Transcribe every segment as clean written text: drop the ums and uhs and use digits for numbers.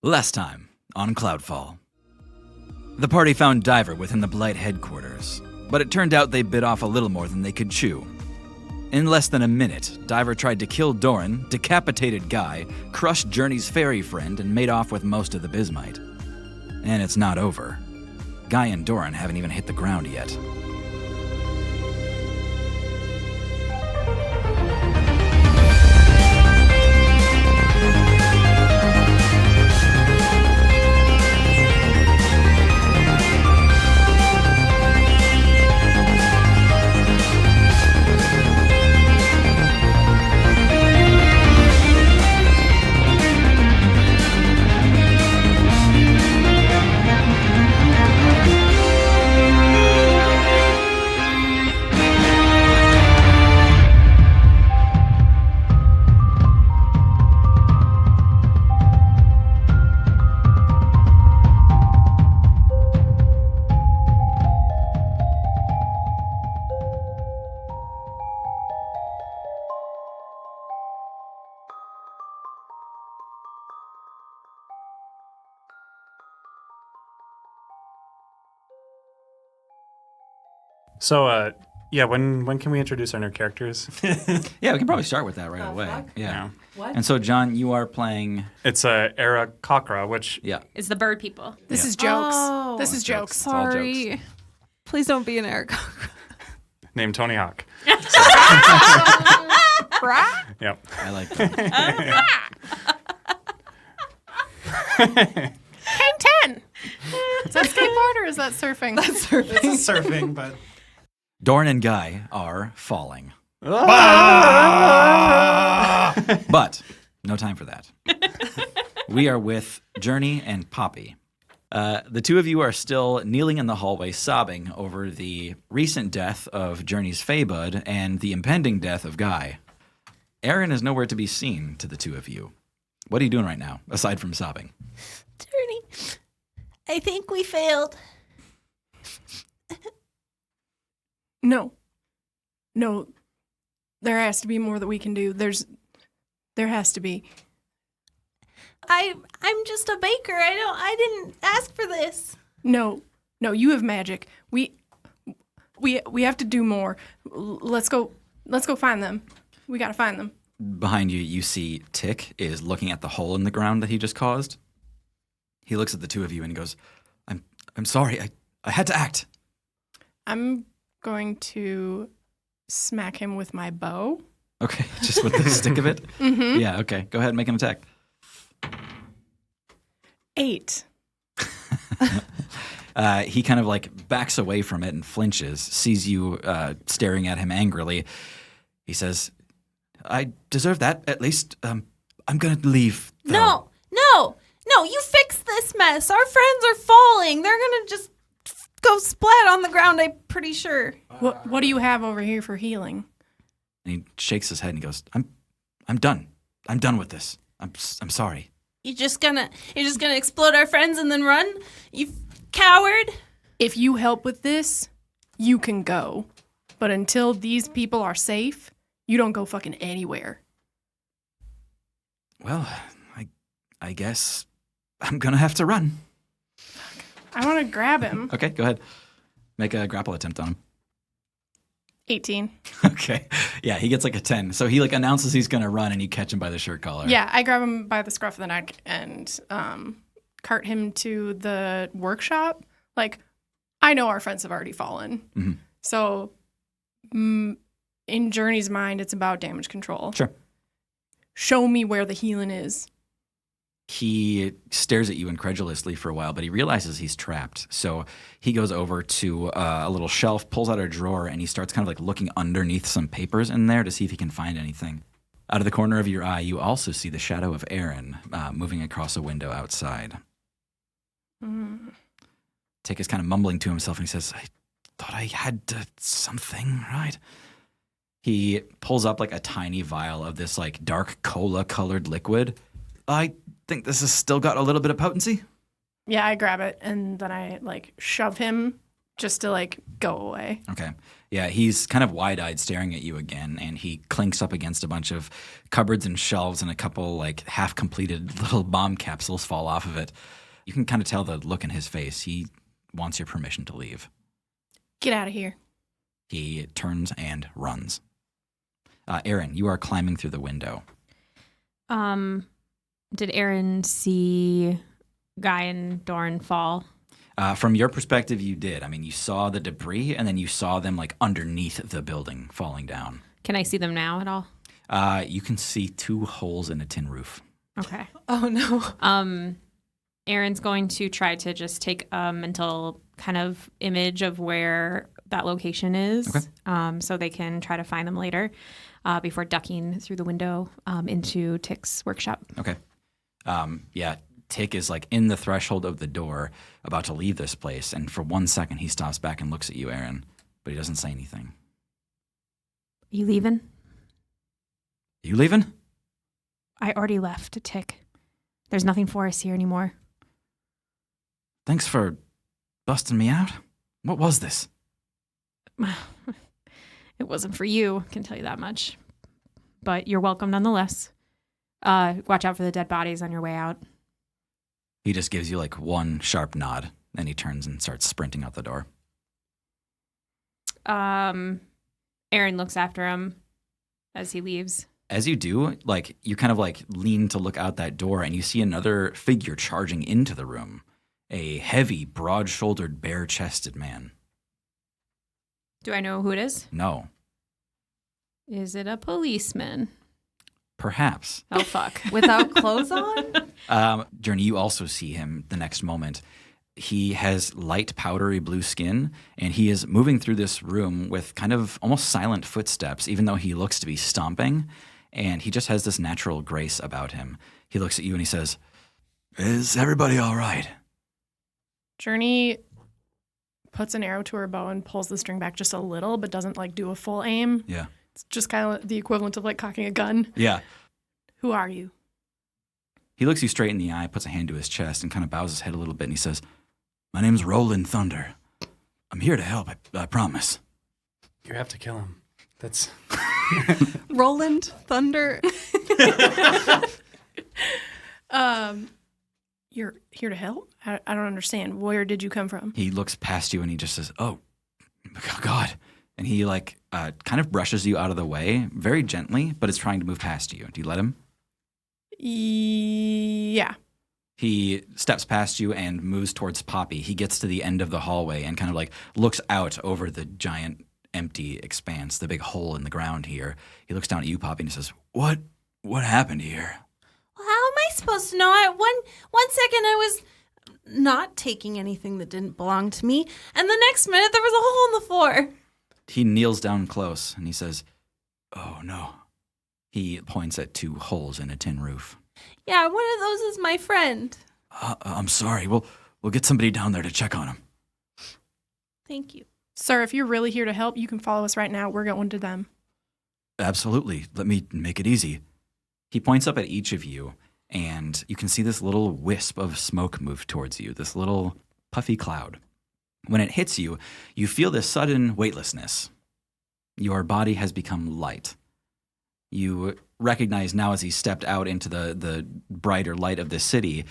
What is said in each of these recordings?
Last time on Cloudfall. The party found Diver within the Blight headquarters, but it turned out they bit off a little more than they could chew. In less than a minute, Diver tried to kill Doran, decapitated Guy, crushed Journey's fairy friend, and made off with most of the bismite. And it's not over. Guy and Doran haven't even hit the ground yet. So, when can we introduce our new characters? Yeah, we can probably start with that right away. Fuck? Yeah. What? And so, John, you are playing... It's Era Kakra, which... Yeah. It's the bird people. This is jokes. Oh. This is jokes. It's all jokes. Sorry. Please don't be an Eric. named Tony Hawk. Right? Yep. I like that. 10. Is that skateboard or is that surfing? That's surfing. It's surfing, but... Doran and Guy are falling. Ah! But no time for that. We are with Journey and Poppy. The two of you are still kneeling in the hallway sobbing over the recent death of Journey's Faebud and the impending death of Guy. Aaron is nowhere to be seen to the two of you. What are you doing right now, aside from sobbing? Journey, I think we failed. No. There has to be more that we can do. There has to be. I'm just a baker. I didn't ask for this. No, you have magic. We have to do more. Let's go find them. We gotta find them. Behind you, you see Tick is looking at the hole in the ground that he just caused. He looks at the two of you and he goes, I'm sorry. I had to act. I'm going to smack him with my bow. Okay, just with the stick of it? Mm-hmm. Yeah, okay. Go ahead and make an attack. 8. He kind of like backs away from it and flinches, sees you staring at him angrily. He says, I deserve that, at least. I'm going to leave. Though. No, you fix this mess. Our friends are falling. They're going to just go splat on the ground, I'm pretty sure. What do you have over here for healing? And he shakes his head and he goes, I'm done. I'm done with this. I'm sorry. You're just gonna explode our friends and then run? You coward. If you help with this, you can go. But until these people are safe, you don't go fucking anywhere. Well, I guess I'm going to have to run. I want to grab him. Okay, go ahead. Make a grapple attempt on him. 18. Okay. Yeah, he gets like a 10. So he like announces he's going to run and you catch him by the shirt collar. Yeah, I grab him by the scruff of the neck and cart him to the workshop. Like, I know our friends have already fallen. Mm-hmm. So in Journey's mind, it's about damage control. Sure. Show me where the healing is. He stares at you incredulously for a while, but he realizes he's trapped. So he goes over to a little shelf, pulls out a drawer, and he starts kind of like looking underneath some papers in there to see if he can find anything. Out of the corner of your eye, you also see the shadow of Aaron moving across a window outside. Tick is kind of mumbling to himself, and he says, I thought I had something, right? He pulls up like a tiny vial of this like dark cola-colored liquid. I think this has still got a little bit of potency. Yeah, I grab it and then I like shove him just to like go away. Okay. Yeah, he's kind of wide-eyed staring at you again, and he clinks up against a bunch of cupboards and shelves, and a couple like half-completed little bomb capsules fall off of it. You can kind of tell the look in his face. He wants your permission to leave. Get out of here. He turns and runs. Aaron, you are climbing through the window. Did Aaron see Guy and Doran fall? From your perspective, you did. I mean, you saw the debris, and then you saw them like underneath the building falling down. Can I see them now at all? You can see 2 holes in a tin roof. Okay. Oh no. Aaron's going to try to just take a mental kind of image of where that location is, Okay. So they can try to find them later before ducking through the window into Tick's workshop. Okay. Yeah, Tick is like in the threshold of the door, about to leave this place, and for 1 second he stops back and looks at you, Aaron, but he doesn't say anything. You leaving? You leaving? I already left, Tick. There's nothing for us here anymore. Thanks for busting me out. What was this? It wasn't for you, can tell you that much. But you're welcome nonetheless. Watch out for the dead bodies on your way out. He just gives you like one sharp nod, then he turns and starts sprinting out the door. Aaron looks after him as he leaves. As you do, like you kind of like lean to look out that door, and you see another figure charging into the room. A heavy, broad-shouldered, bare-chested man. Do I know who it is? No. Is it a policeman? Perhaps. Oh, fuck. Without clothes on? Journey, you also see him the next moment. He has light, powdery blue skin, and he is moving through this room with kind of almost silent footsteps, even though he looks to be stomping, and he just has this natural grace about him. He looks at you and he says, "Is everybody all right?" Journey puts an arrow to her bow and pulls the string back just a little, but doesn't like do a full aim. Yeah. It's just kind of the equivalent of like cocking a gun. Yeah. Who are you? He looks you straight in the eye, puts a hand to his chest, and kind of bows his head a little bit, and he says, "My name's Roland Thunder. I'm here to help, I promise." You have to kill him. That's Roland Thunder. You're here to help? I don't understand. Where did you come from? He looks past you and he just says, "Oh, God." And he like kind of brushes you out of the way very gently, but is trying to move past you. Do you let him? Yeah. He steps past you and moves towards Poppy. He gets to the end of the hallway and kind of like looks out over the giant empty expanse, the big hole in the ground here. He looks down at you, Poppy, and he says, What happened here?" Well, how am I supposed to know? At one second I was not taking anything that didn't belong to me, and the next minute there was a hole in the floor. He kneels down close and he says, "Oh, no." He points at 2 holes in a tin roof. Yeah, one of those is my friend. I'm sorry. We'll get somebody down there to check on him." Thank you. Sir, if you're really here to help, you can follow us right now. We're going to them. "Absolutely. Let me make it easy." He points up at each of you, and you can see this little wisp of smoke move towards you, this little puffy cloud. When it hits you, you feel this sudden weightlessness. Your body has become light. You recognize now as he stepped out into the brighter light of the city,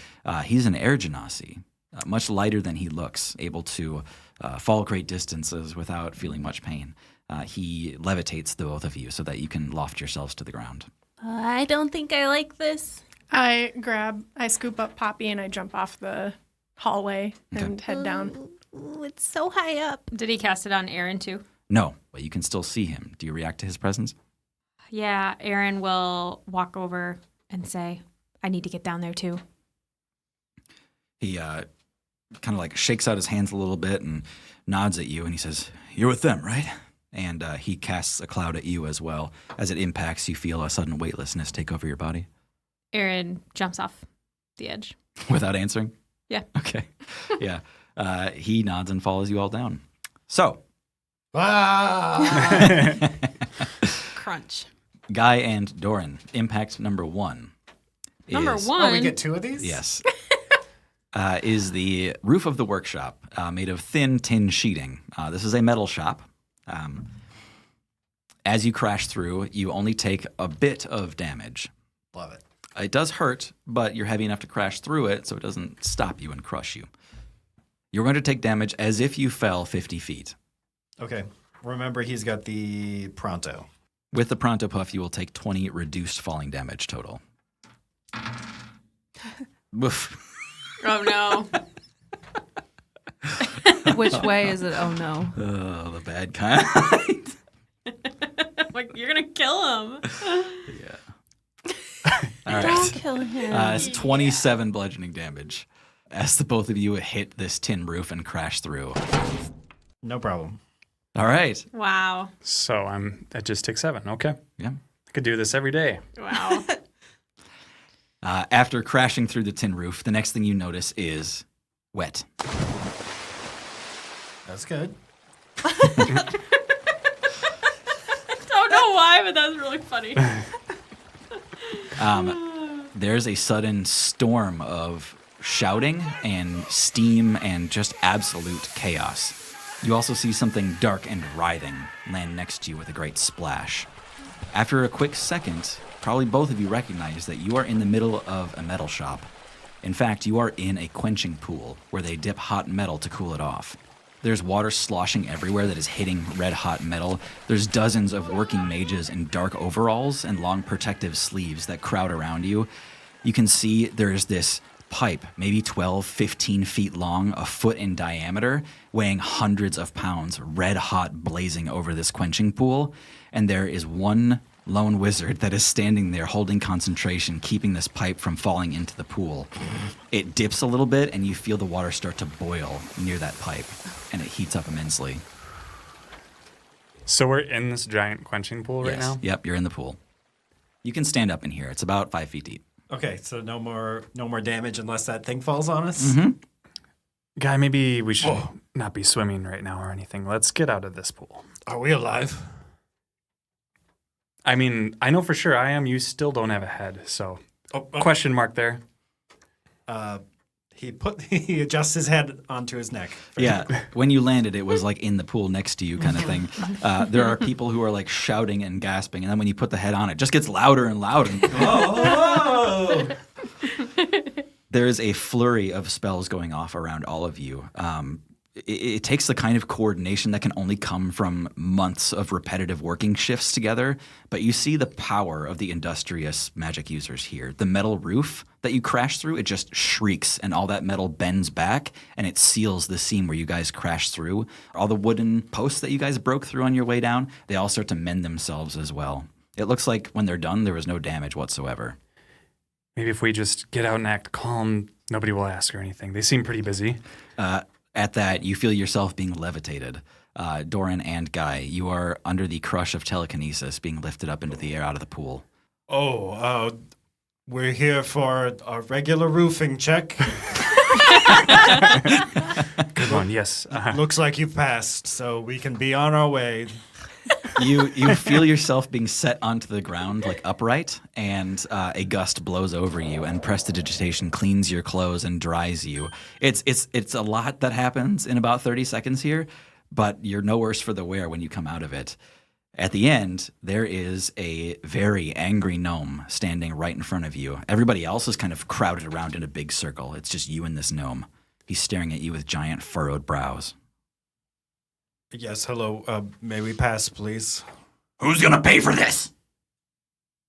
he's an air genasi, much lighter than he looks, able to fall great distances without feeling much pain. He levitates the both of you so that you can loft yourselves to the ground. I don't think I like this. I scoop up Poppy and I jump off the hallway and head down. Ooh, it's so high up. Did he cast it on Aaron too? No, but you can still see him. Do you react to his presence? Yeah, Aaron will walk over and say, "I need to get down there too." He kind of like shakes out his hands a little bit and nods at you, and he says, "You're with them, right?" And he casts a cloud at you as well. As it impacts, you feel a sudden weightlessness take over your body. Aaron jumps off the edge. Without answering? Yeah. Okay. Yeah. He nods and follows you all down. So, Crunch. Guy and Doran, impact number 1. Number is- 1. Oh, we get 2 of these? Yes. Is the roof of the workshop made of thin tin sheeting. This is a metal shop. As you crash through, you only take a bit of damage. Love it. It does hurt, but you're heavy enough to crash through it, so it doesn't stop you and crush you. You're going to take damage as if you fell 50 feet. Okay. Remember, he's got the Pronto. With the Pronto Puff, you will take 20 reduced falling damage total. Woof. Oh no. Which way is it? Oh no. Oh, the bad kind. Like, you're gonna kill him. Yeah. All right. Don't kill him. It's 27 bludgeoning damage as the both of you hit this tin roof and crash through. No problem. All right. Wow. So I just take 7. Okay. Yeah. I could do this every day. Wow. After crashing through the tin roof, the next thing you notice is wet. That's good. Don't know why, but that was really funny. There's a sudden storm of shouting and steam and just absolute chaos. You also see something dark and writhing land next to you with a great splash. After a quick second, probably both of you recognize that you are in the middle of a metal shop. In fact, you are in a quenching pool where they dip hot metal to cool it off. There's water sloshing everywhere that is hitting red-hot metal. There's dozens of working mages in dark overalls and long protective sleeves that crowd around you. You can see there's this pipe, maybe 12, 15 feet long, a foot in diameter, weighing hundreds of pounds, red-hot blazing over this quenching pool. And there is one lone wizard that is standing there holding concentration, keeping this pipe from falling into the pool. It dips a little bit, and you feel the water start to boil near that pipe, and it heats up immensely. So we're in this giant quenching pool right now? Yep, you're in the pool. You can stand up in here. It's about 5 feet deep. Okay, so no more damage unless that thing falls on us? Mm-hmm. Guy, maybe we should not be swimming right now or anything. Let's get out of this pool. Are we alive? I mean, I know for sure I am. You still don't have a head, so question mark there. He adjusts his head onto his neck. Yeah, when you landed, it was like in the pool next to you kind of thing. There are people who are like shouting and gasping, and then when you put the head on, it just gets louder and louder. Oh! There is a flurry of spells going off around all of you. It takes the kind of coordination that can only come from months of repetitive working shifts together, but you see the power of the industrious magic users here. The metal roof that you crash through, it just shrieks, and all that metal bends back, and it seals the seam where you guys crashed through. All the wooden posts that you guys broke through on your way down, they all start to mend themselves as well. It looks like when they're done, there was no damage whatsoever. Maybe if we just get out and act calm, nobody will ask or anything. They seem pretty busy. At that, you feel yourself being levitated. Doran and Guy, you are under the crush of telekinesis, being lifted up into the air out of the pool. We're here for our regular roofing check. Good one, yes. Looks like you passed, so we can be on our way. You feel yourself being set onto the ground, like upright, and a gust blows over you, and prestidigitation cleans your clothes and dries you. It's a lot that happens in about 30 seconds here, but you're no worse for the wear when you come out of it. At the end, there is a very angry gnome standing right in front of you. Everybody else is kind of crowded around in a big circle. It's just you and this gnome. He's staring at you with giant furrowed brows. Yes, hello. May we pass, please? Who's gonna pay for this?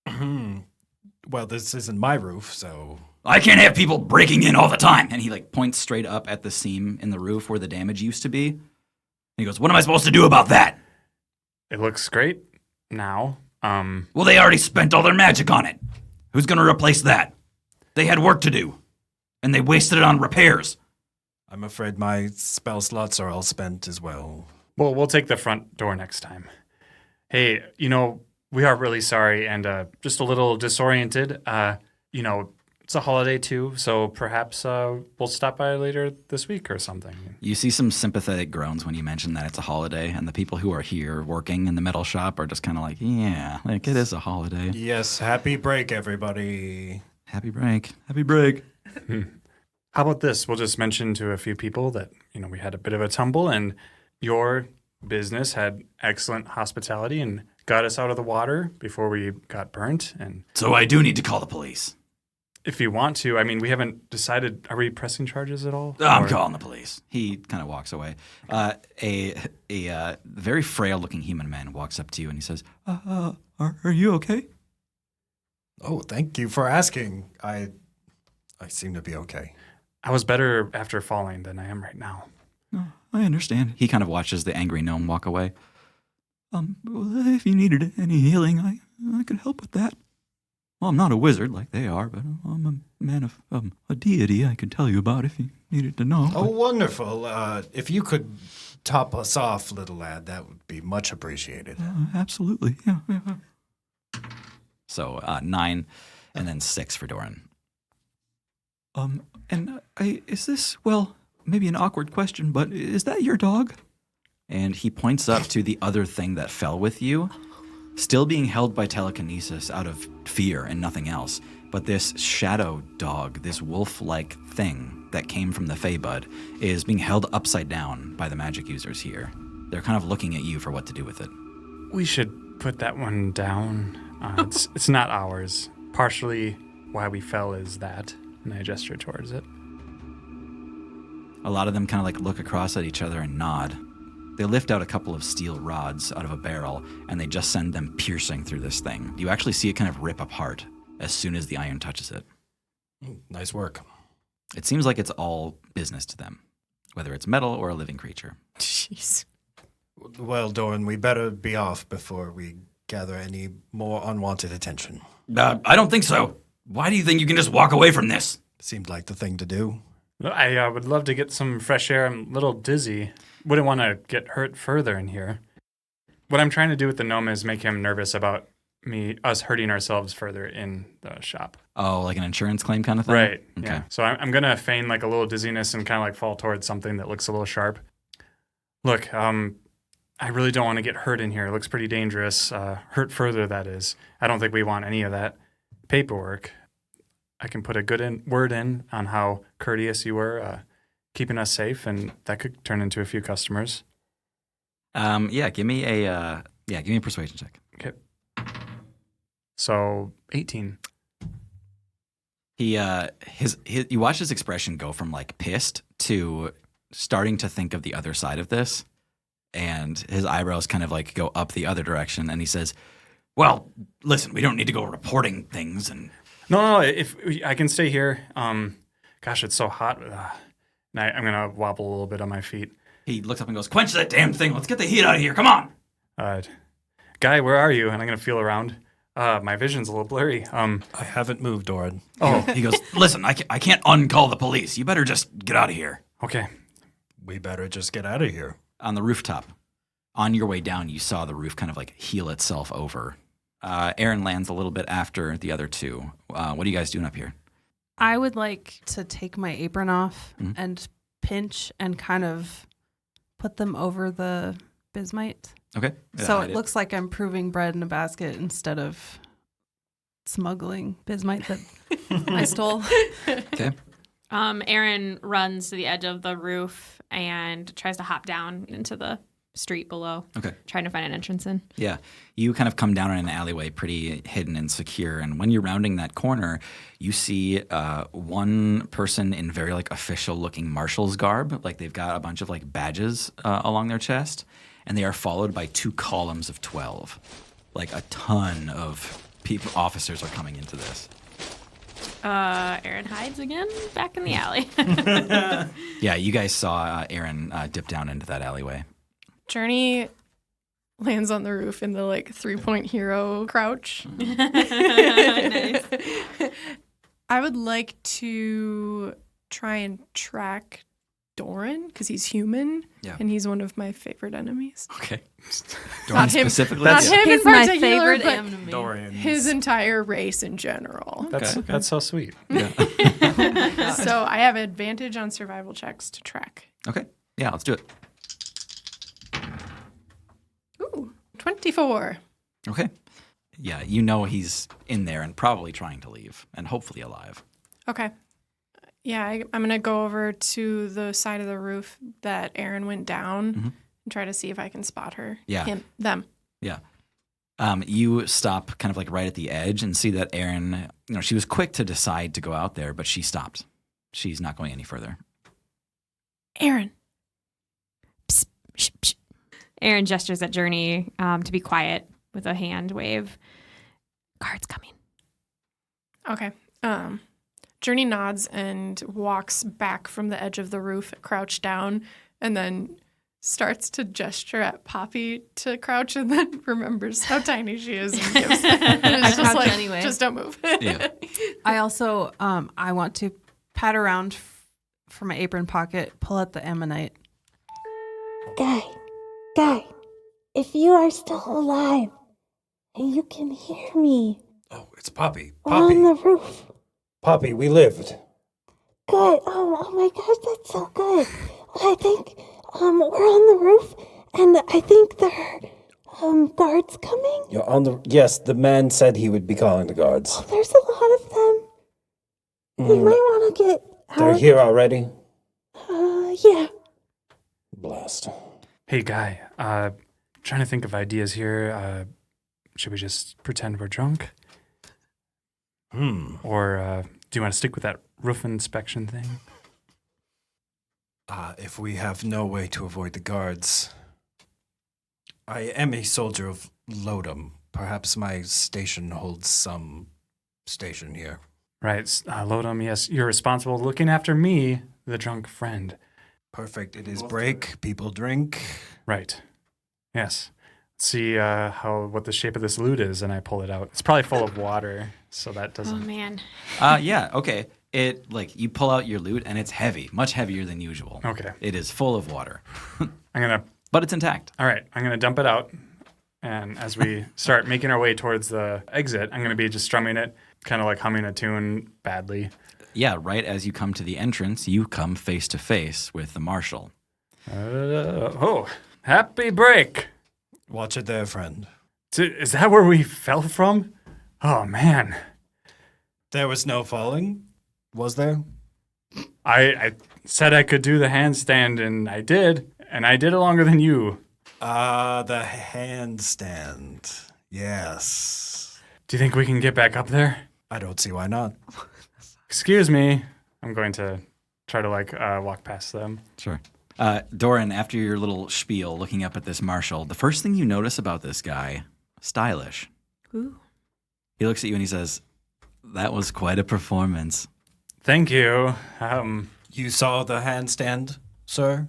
Well, this isn't my roof, so... I can't have people breaking in all the time. And he like points straight up at the seam in the roof where the damage used to be. And he goes, what am I supposed to do about that? It looks great now. Well, they already spent all their magic on it. Who's gonna replace that? They had work to do. And they wasted it on repairs. I'm afraid my spell slots are all spent as well. Well, we'll take the front door next time. Hey, we are really sorry and just a little disoriented. It's a holiday too, so perhaps we'll stop by later this week or something. You see some sympathetic groans when you mention that it's a holiday, and the people who are here working in the metal shop are just kind of like, yeah, like it is a holiday. Yes, happy break, everybody. Happy break. Happy break. How about this? We'll just mention to a few people that, we had a bit of a tumble and you're business, had excellent hospitality, and got us out of the water before we got burnt. And So I do need to call the police. if you want to, I mean, we haven't decided. Are we pressing charges at all? I'm Or- calling the police. He kind of walks away. A very frail-looking human man walks up to you and he says, "Are you okay?" Oh, thank you for asking. I seem to be okay. I was better after falling than I am right now. "Oh, I understand." He kind of watches the angry gnome walk away. Well, if you needed any healing, I could help with that. Well, I'm not a wizard like they are, but I'm a man of a deity I could tell you about if you needed to know. Oh, wonderful. If you could top us off, little lad, that would be much appreciated. Absolutely, yeah. So 9, and then 6 for Doran. Is this, well, maybe an awkward question, but is that your dog? And he points up to the other thing that fell with you, still being held by telekinesis out of fear and nothing else. But this shadow dog, this wolf-like thing that came from the Feybud, is being held upside down by the magic users here. They're kind of looking at you for what to do with it. We should put that one down. It's not ours. Partially why we fell is that, and I gesture towards it. A lot of them kind of like look across at each other and nod. They lift out a couple of steel rods out of a barrel, and they just send them piercing through this thing. You actually see it kind of rip apart as soon as the iron touches it. Nice work. It seems like it's all business to them, whether it's metal or a living creature. Jeez. Well, Doran, we better be off before we gather any more unwanted attention. I don't think so. Why do you think you can just walk away from this? Seemed like the thing to do. I would love to get some fresh air. I'm a little dizzy. Wouldn't want to get hurt further in here. What I'm trying to do with the gnome is make him nervous about us hurting ourselves further in the shop. Oh, like an insurance claim kind of thing? Right. Okay. Yeah. So I'm going to feign like a little dizziness and kind of like fall towards something that looks a little sharp. Look, I really don't want to get hurt in here. It looks pretty dangerous. Hurt further, that is. I don't think we want any of that paperwork. I can put a good word in on how courteous you were, keeping us safe, and that could turn into a few customers. Give me a persuasion check. Okay. So 18. You watch his expression go from like pissed to starting to think of the other side of this, and his eyebrows kind of like go up the other direction, and he says, "Well, listen, we don't need to go reporting things." And No, if I can stay here. Gosh, it's so hot. And I'm gonna wobble a little bit on my feet. he looks up and goes, "Quench that damn thing! Let's get the heat out of here! Come on!" Guy, where are you? And I'm gonna feel around. My vision's a little blurry. I haven't moved, Doran. Oh, he goes, "Listen, I can't uncall the police. You better just get out of here." Okay. We better just get out of here. On the rooftop, on your way down, you saw the roof kind of like heel itself over. Aaron lands a little bit after the other two. What are you guys doing up here? I would like to take my apron off and pinch and kind of put them over the bismite. Okay. So it looks like I'm proving bread in a basket instead of smuggling bismite that I stole. Okay. Aaron runs to the edge of the roof and tries to hop down into the street below. Okay. Trying to find an entrance in. Yeah. You kind of come down in an alleyway pretty hidden and secure. And when you're rounding that corner, you see one person in very like official looking marshal's garb. Like they've got a bunch of like badges along their chest. And they are followed by 2 columns of 12. Like a ton of officers are coming into this. Aaron hides again back in the alley. Yeah, you guys saw Aaron dip down into that alleyway. Journey lands on the roof in the like 3-point hero crouch. Nice. I would like to try and track Doran because he's human and he's one of my favorite enemies. Okay. Not him specifically? Not him He's in my particular, favorite but enemy. Doran. his entire race in general. That's so sweet. So I have advantage on survival checks to track. Okay. Yeah, let's do it. Ooh, 24. Okay. Yeah, you know he's in there and probably trying to leave and hopefully alive. Okay. Yeah, I'm going to go over to the side of the roof that Aaron went down and try to see if I can spot her. Yeah. Them. Yeah. You stop kind of like right at the edge and see that Erin, she was quick to decide to go out there, but she stopped. She's not going any further. Erin. Psst, psh, psh. Erin gestures at Journey to be quiet with a hand wave. Guards coming. Okay. Journey nods and walks back from the edge of the roof, crouched down, and then starts to gesture at Poppy to crouch, and then remembers how tiny she is and gives. I just like, anyway. just don't move. Yeah. I also, I want to pat around from my apron pocket, pull out the ammonite. Guy, if you are still alive and you can hear me, Oh, it's Poppy. we're on the roof. Poppy, we lived. Good. Oh my gosh, that's so good. I think we're on the roof, and I think there are guards coming. You're on the. Yes, the man said he would be calling the guards. There's a lot of them. We might want to get They're out. here already. Yeah. Hey, Blast. Guy, trying to think of ideas here. Should we just pretend we're drunk? Or do you want to stick with that roof inspection thing? If we have no way to avoid the guards, I am a soldier of Lodom. Perhaps my station holds some station here. Right, Lodom, yes, you're responsible looking after me, the drunk friend. Perfect. It is break. People drink. Right. Yes. See what the shape of this loot is, and I pull it out. It's probably full of water, so that Oh, doesn't. man. Yeah, okay. You pull out your loot and it's heavy, much heavier than usual. Okay. It is full of water, but it's intact. All right, I'm gonna dump it out, and as we start making our way towards the exit, I'm gonna be just strumming it, kind of like humming a tune badly. Yeah, right as you come to the entrance, you come face to face with the marshal. Happy break! Watch it there, friend. Is that where we fell from? Oh man, There was no falling, was there? I said I could do the handstand, and I did it longer than you. The handstand. Yes. Do you think we can get back up there? I don't see why not. Excuse me. I'm going to try to walk past them. Sure. Doran, after your little spiel looking up at this marshal, the first thing you notice about this guy, stylish. Ooh. He looks at you and he says, "That was quite a performance." Thank you. You saw the handstand, sir?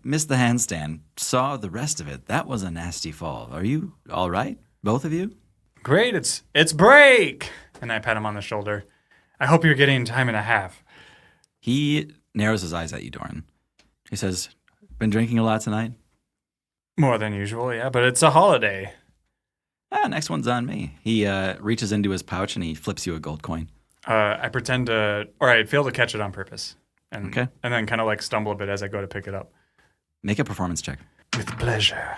Missed the handstand. Saw the rest of it. That was a nasty fall. Are you all right? Both of you? Great. It's break. And I pat him on the shoulder. I hope you're getting time and a half. He narrows his eyes at you, Doran. He says, "Been drinking a lot tonight?" More than usual, yeah, but it's a holiday. Next one's on me. He reaches into his pouch and he flips you a gold coin. I pretend to, or I fail to catch it on purpose. And, Okay. And then kind of stumble a bit as I go to pick it up. Make a performance check. With pleasure.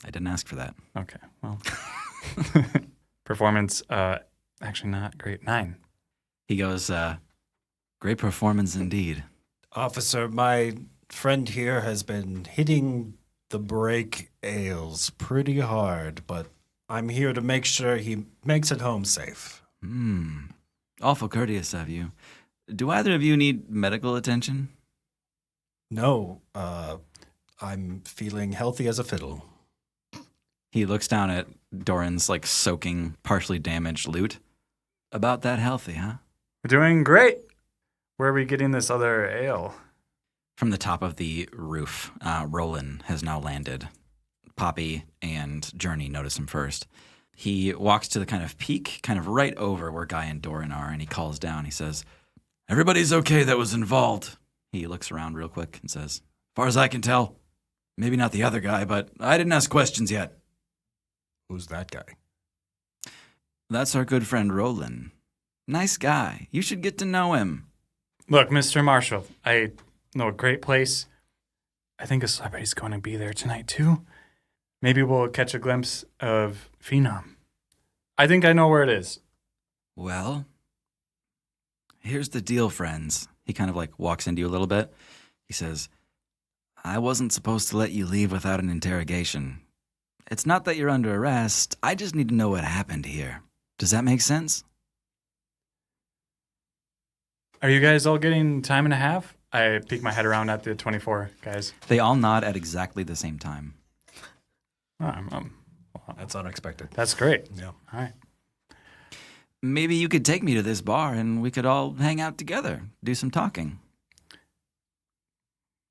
I didn't ask for that. Okay, well. Performance, actually not great. 9. He goes, "Great performance indeed." Officer, my friend here has been hitting the break ales pretty hard, but I'm here to make sure he makes it home safe. Awful courteous of you. Do either of you need medical attention? No, I'm feeling healthy as a fiddle. He looks down at Doran's soaking, partially damaged loot. About that healthy, huh? We're doing great. Where are we getting this other ale? From the top of the roof, Roland has now landed. Poppy and Journey notice him first. He walks to the kind of peak, kind of right over where Guy and Doran are, and he calls down. He says, "Everybody's okay that was involved." He looks around real quick and says, "Far as I can tell, maybe not the other guy, but I didn't ask questions yet." Who's that guy? "That's our good friend Roland. Nice guy. You should get to know him." Look, Mr. Marshall, I know a great place. I think a celebrity's going to be there tonight, too. Maybe we'll catch a glimpse of Phenom. I think I know where it is. "Well, here's the deal, friends." He kind of walks into you a little bit. He says, I wasn't supposed to let you leave without an interrogation. It's not that you're under arrest. I just need to know what happened here. Does that make sense? Are you guys all getting time and a half? I peek my head around at the 24 guys. They all nod at exactly the same time. That's unexpected. That's great. Yeah. All right. Maybe you could take me to this bar and we could all hang out together, do some talking.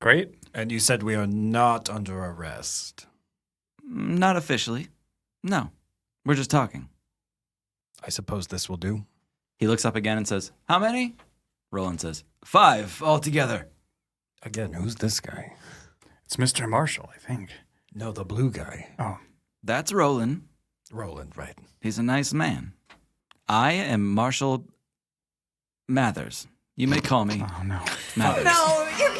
Great. And you said we are not under arrest. Not officially. No. We're just talking. I suppose this will do. He looks up again and says, "How many?" Roland says, 5 altogether. Again, who's this guy? It's Mr. Marshall, I think. No, the blue guy. Oh. That's Roland. Roland, right. He's a nice man. I am Marshall Mathers. You may call me Oh, no. Mathers. No, you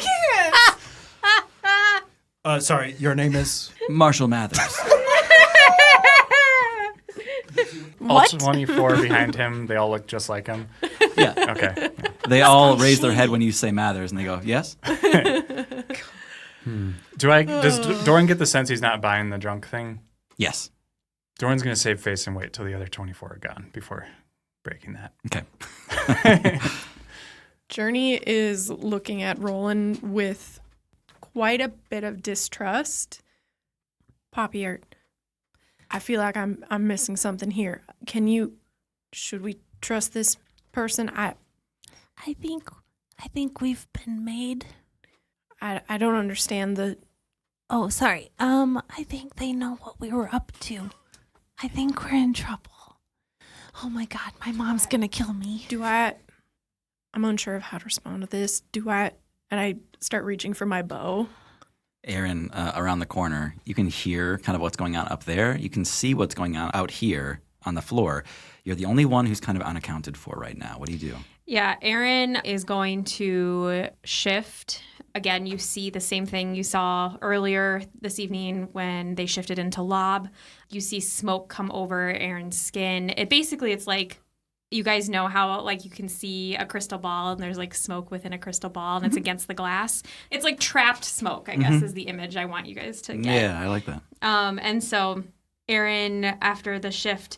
can't. Sorry, your name is? Marshall Mathers. All 24 behind him, they all look just like him. Yeah. Okay. They all raise their head when you say Mathers and they go, yes? Does Doran get the sense he's not buying the drunk thing? Yes. Doran's going to save face and wait till the other 24 are gone before breaking that. Okay. Journey is looking at Roland with quite a bit of distrust. Poppy, I feel like I'm missing something here. Should we trust this person? I think we've been made. I don't understand the... Oh, sorry. I think they know what we were up to. I think we're in trouble. Oh my God, my mom's gonna kill me. I'm unsure of how to respond to this. And I start reaching for my bow. Aaron, around the corner, you can hear kind of what's going on up there. You can see what's going on out here on the floor. You're the only one who's kind of unaccounted for right now. What do you do? Yeah, Aaron is going to shift. Again, you see the same thing you saw earlier this evening when they shifted into Lob. You see smoke come over Aaron's skin. It's like, you guys know how like you can see a crystal ball and there's like smoke within a crystal ball and it's against the glass. It's like trapped smoke, I guess, is the image I want you guys to get. Yeah, I like that. And so Aaron, after the shift,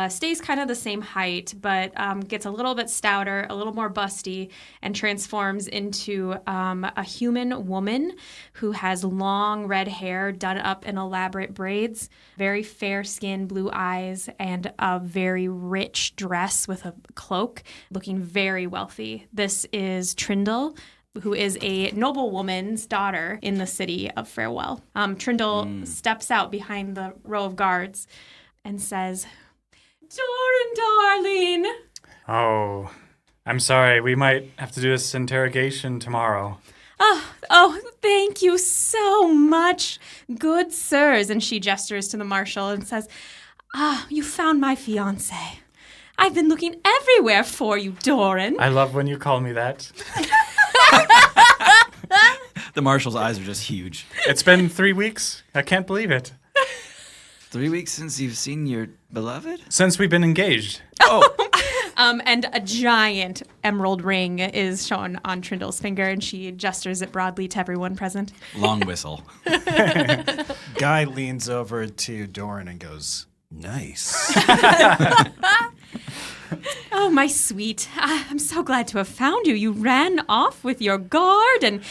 stays kind of the same height, but gets a little bit stouter, a little more busty, and transforms into a human woman who has long red hair done up in elaborate braids, very fair skin, blue eyes, and a very rich dress with a cloak, looking very wealthy. This is Trindle, who is a noblewoman's daughter in the city of Farewell. Trindle steps out behind the row of guards and says, "Doran, darling." Oh, I'm sorry. We might have to do this interrogation tomorrow. Oh, thank you so much, good sirs. And she gestures to the marshal and says, you found my fiancé. I've been looking everywhere for you, Doran. I love when you call me that. The marshal's eyes are just huge. It's been 3 weeks. I can't believe it. 3 weeks since you've seen your beloved? Since we've been engaged. Oh, And a giant emerald ring is shown on Trindle's finger, and she gestures it broadly to everyone present. long whistle. Guy leans over to Doran and goes, "Nice." Oh, my sweet. I'm so glad to have found you. You ran off with your guard and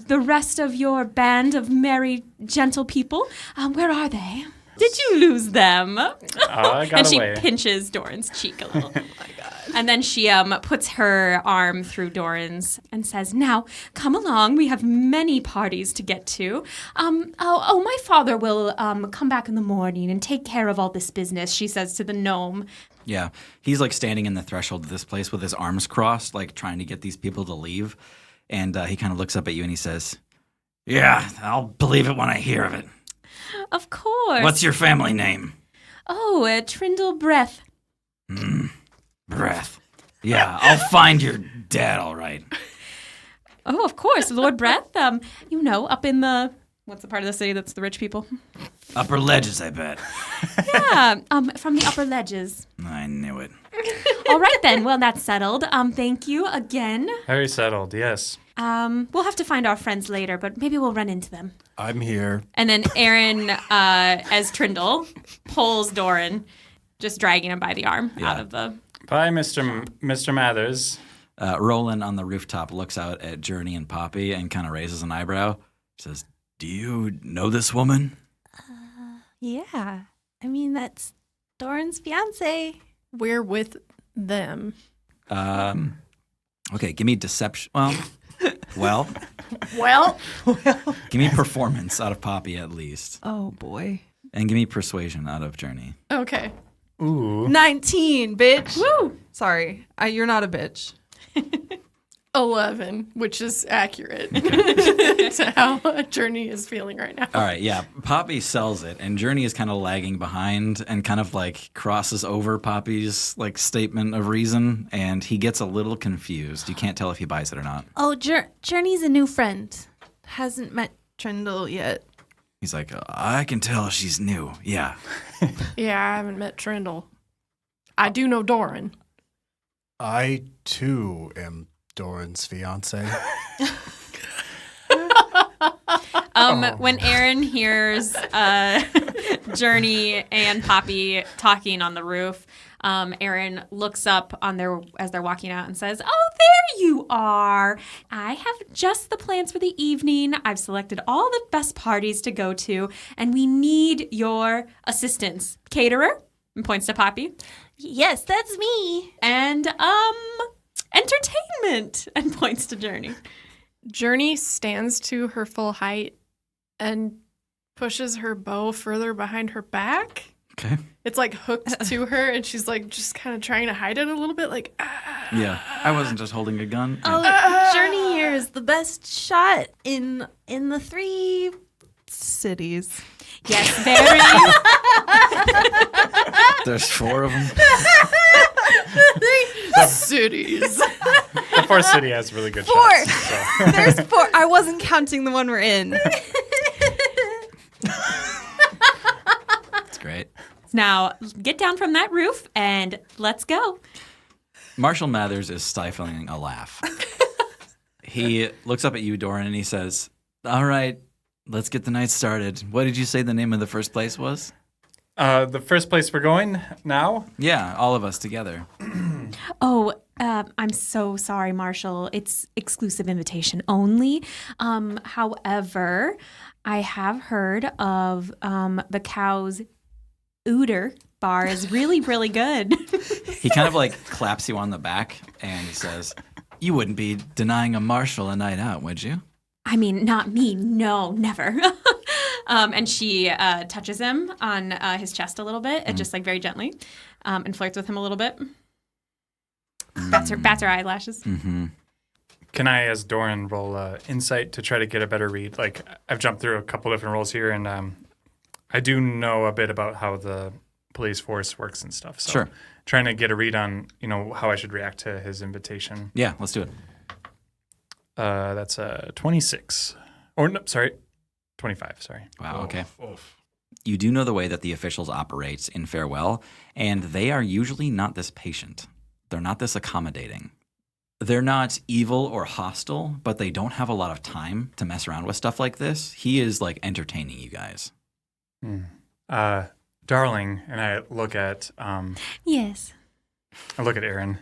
the rest of your band of merry, gentle people. Where are they? Did you lose them? I got And she away. pinches Doran's cheek a little. Oh, my God. And then she puts her arm through Doran's and says, "Now, come along. We have many parties to get to. My father will come back in the morning and take care of all this business," she says to the gnome. Yeah, he's like standing in the threshold of this place with his arms crossed, like trying to get these people to leave. And he kind of looks up at you and he says, "Yeah, I'll believe it when I hear of it. Of course. What's your family name?" Oh, Trindle Breath. Breath. Yeah, I'll find your dad, all right. Oh, of course, Lord Breath. Up in the What's the part of the city that's the rich people? Upper ledges, I bet. Yeah, from the upper ledges. I knew it. All right then. Well, that's settled. Thank you again. Very settled, yes. We'll have to find our friends later, but maybe we'll run into them. I'm here. And then Aaron, as Trindle, pulls Doran, just dragging him by the arm out of the... Bye, Mr. Mathers. Roland on the rooftop looks out at Journey and Poppy and kind of raises an eyebrow. Says, "Do you know this woman?" Yeah. I mean, that's Doran's fiance. We're with them. Okay, give me deception. Well, Well, give me performance out of Poppy at least. Oh boy. And give me persuasion out of Journey. okay. Ooh. 19, bitch. Woo! Sorry. You're not a bitch. 11, which is accurate to how Journey is feeling right now. All right, yeah. Poppy sells it, and Journey is kind of lagging behind and kind of like crosses over Poppy's like statement of reason, and he gets a little confused. You can't tell if he buys it or not. Oh, Journey's a new friend. Hasn't met Trindle yet. He's like, I can tell she's new. Yeah. Yeah, I haven't met Trindle. I do know Doran. I, too, am Doran's fiance. When Aaron hears Journey and Poppy talking on the roof, Aaron looks up as they're walking out and says, "Oh, there you are. I have just the plans for the evening. I've selected all the best parties to go to, and we need your assistance. Caterer," and points to Poppy, Yes, that's me. and entertainment, and points to Journey. Journey stands to her full height and pushes her bow further behind her back. Okay. It's like hooked to her, and she's like just kind of trying to hide it a little bit, like, ah. Yeah. I wasn't just holding a gun. Oh, Journey here is the best shot in the 3 cities. Yes, very. There's 4 of them. Cities. The fourth city has really good 4. shots. So. There's 4. I wasn't counting the one we're in. That's great. Now, get down from that roof and let's go. Marshall Mathers is stifling a laugh. He looks up at you, Doran, and he says, "All right, let's get the night started. What did you say the name of the first place was?" The first place we're going now? Yeah, all of us together. Oh, I'm so sorry, Marshall. It's exclusive invitation only. However, I have heard of the Cow's Ooter bar is really, really good. He kind of like claps you on the back and he says, "You wouldn't be denying a Marshall a night out, would you?" I mean, not me. No, never. And she touches him on his chest a little bit, just like very gently, and flirts with him a little bit. Bats her eyelashes. Mm-hmm. Can I, as Doran, roll insight to try to get a better read? Like, I've jumped through a couple different roles here, and I do know a bit about how the police force works and stuff. So Sure. Trying to get a read on, how I should react to his invitation. Yeah, let's do it. That's a 26. Or, no, sorry, 25, sorry. Wow, okay. You do know the way that the officials operate in Farewell, and they are usually not this patient. They're not this accommodating. They're not evil or hostile, but they don't have a lot of time to mess around with stuff like this. He is like entertaining you guys. Darling, and I look at Yes. Aaron.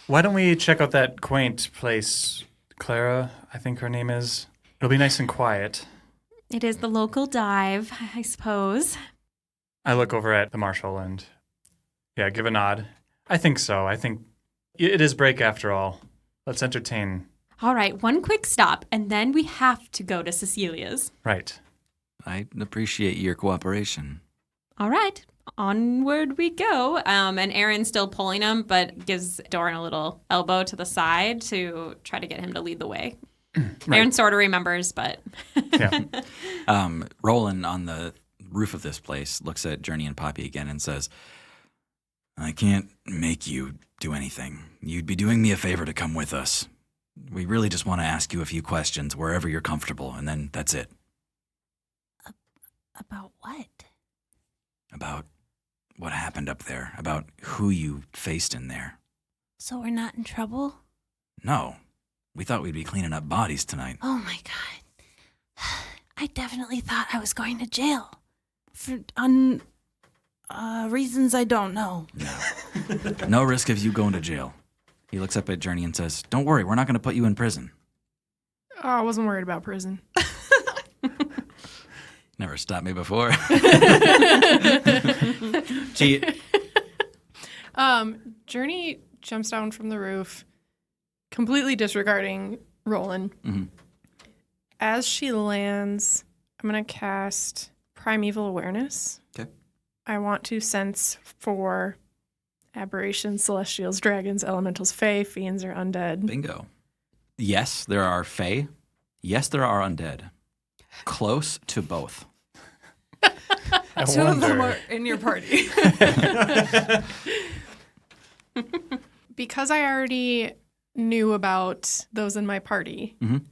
Why don't we check out that quaint place, Clara, I think her name is. It'll be nice and quiet. It is the local dive, I suppose. I look over at the marshal and, give a nod. I think so. I think it is break after all. Let's entertain. All right, one quick stop, and then we have to go to Cecilia's. Right. I appreciate your cooperation. All right, onward we go. And Aaron's still pulling him, but gives Doran a little elbow to the side to try to get him to lead the way. Right. Aaron sort of remembers, but... Yeah. Roland on the roof of this place looks at Journey and Poppy again and says, "I can't make you do anything. You'd be doing me a favor to come with us. We really just want to ask you a few questions wherever you're comfortable, and then that's it. About what? About what happened up there, about who you faced in there. So we're not in trouble? No, we thought we'd be cleaning up bodies tonight. Oh my god. I definitely thought I was going to jail. For reasons I don't know. No. No risk of you going to jail. He looks up at Journey and says, "Don't worry, we're not going to put you in prison." Oh, I wasn't worried about prison. Never stopped me before. She, Journey jumps down from the roof, completely disregarding Roland. Mm-hmm. As she lands, I'm going to cast Primeval Awareness. Okay. I want to sense for aberrations, celestials, dragons, elementals, fae, fiends, or undead. Bingo. Yes, there are fae. Yes, there are undead. Close to both. I Two of them wonder. are in your party. Because I already knew about those in my party, Mhm.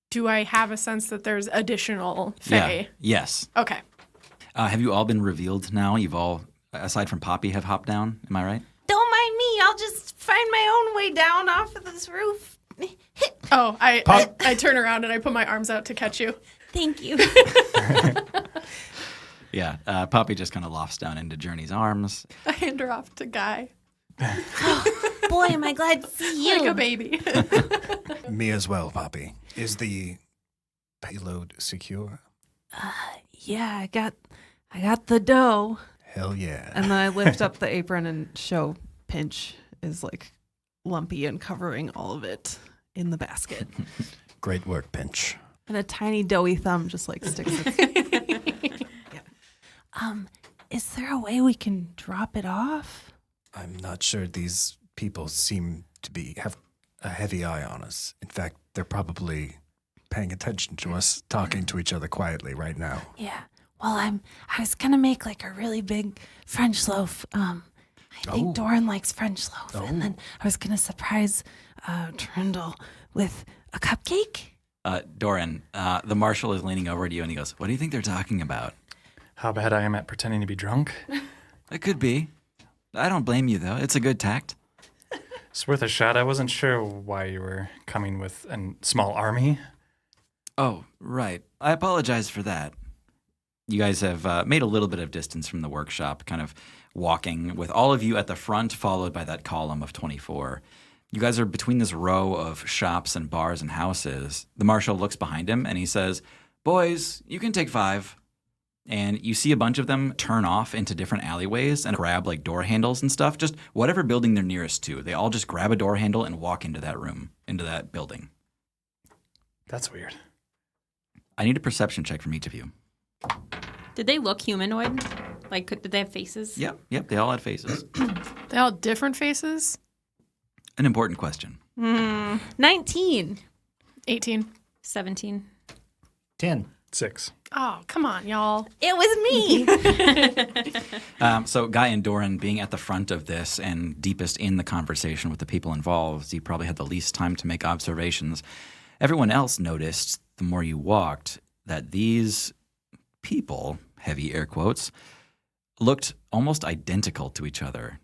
do I have a sense that there's additional fae? Yeah. Yes. Okay. Have you all been revealed now? You've all, aside from Poppy, have hopped down. Am I right? Don't mind me. I'll just find my own way down off of this roof. Oh, I turn around and I put my arms out to catch you. Thank you. Yeah. Poppy just kind of lofts down into Journey's arms. I hand her off to Guy Boy, am I glad to see you. like a baby. Me as well, Poppy. Is the payload secure? Yeah, I got the dough. Hell yeah. And then I lift up the apron and show Pinch is like lumpy and covering all of it in the basket. Great work, Pinch. And a tiny doughy thumb just like sticks its Is there a way we can drop it off? I'm not sure these people seem to have a heavy eye on us. In fact, they're probably paying attention to us talking to each other quietly right now. Yeah. Well, I was gonna make like a really big French loaf. I think Oh. Doran likes French loaf, Oh. and then I was gonna surprise Trindle with a cupcake. Doran, the marshal is leaning over to you and he goes, "What do you think they're talking about?" How bad I am at pretending to be drunk. It could be. I don't blame you, though. It's a good tact. It's worth a shot. I wasn't sure why you were coming with a small army. Oh, right. I apologize for that. You guys have made a little bit of distance from the workshop, kind of walking with all of you at the front, followed by that column of 24. You guys are between this row of shops and bars and houses. The marshal looks behind him and he says, "Boys, you can take 5. And you see a bunch of them turn off into different alleyways and grab like door handles and stuff, just whatever building they're nearest to. They all just grab a door handle and walk into that room, into that building. That's weird. I need a perception check from each of you. Did they look humanoid? Like, did they have faces? Yep, they all had faces. They all have different faces. An important question. 19. 18. 17. 10. 6. Oh, come on, y'all. It was me. So Guy and Doran being at the front of this and deepest in the conversation with the people involved, you probably had the least time to make observations. Everyone else noticed, the more you walked, that these people, heavy air quotes, looked almost identical to each other.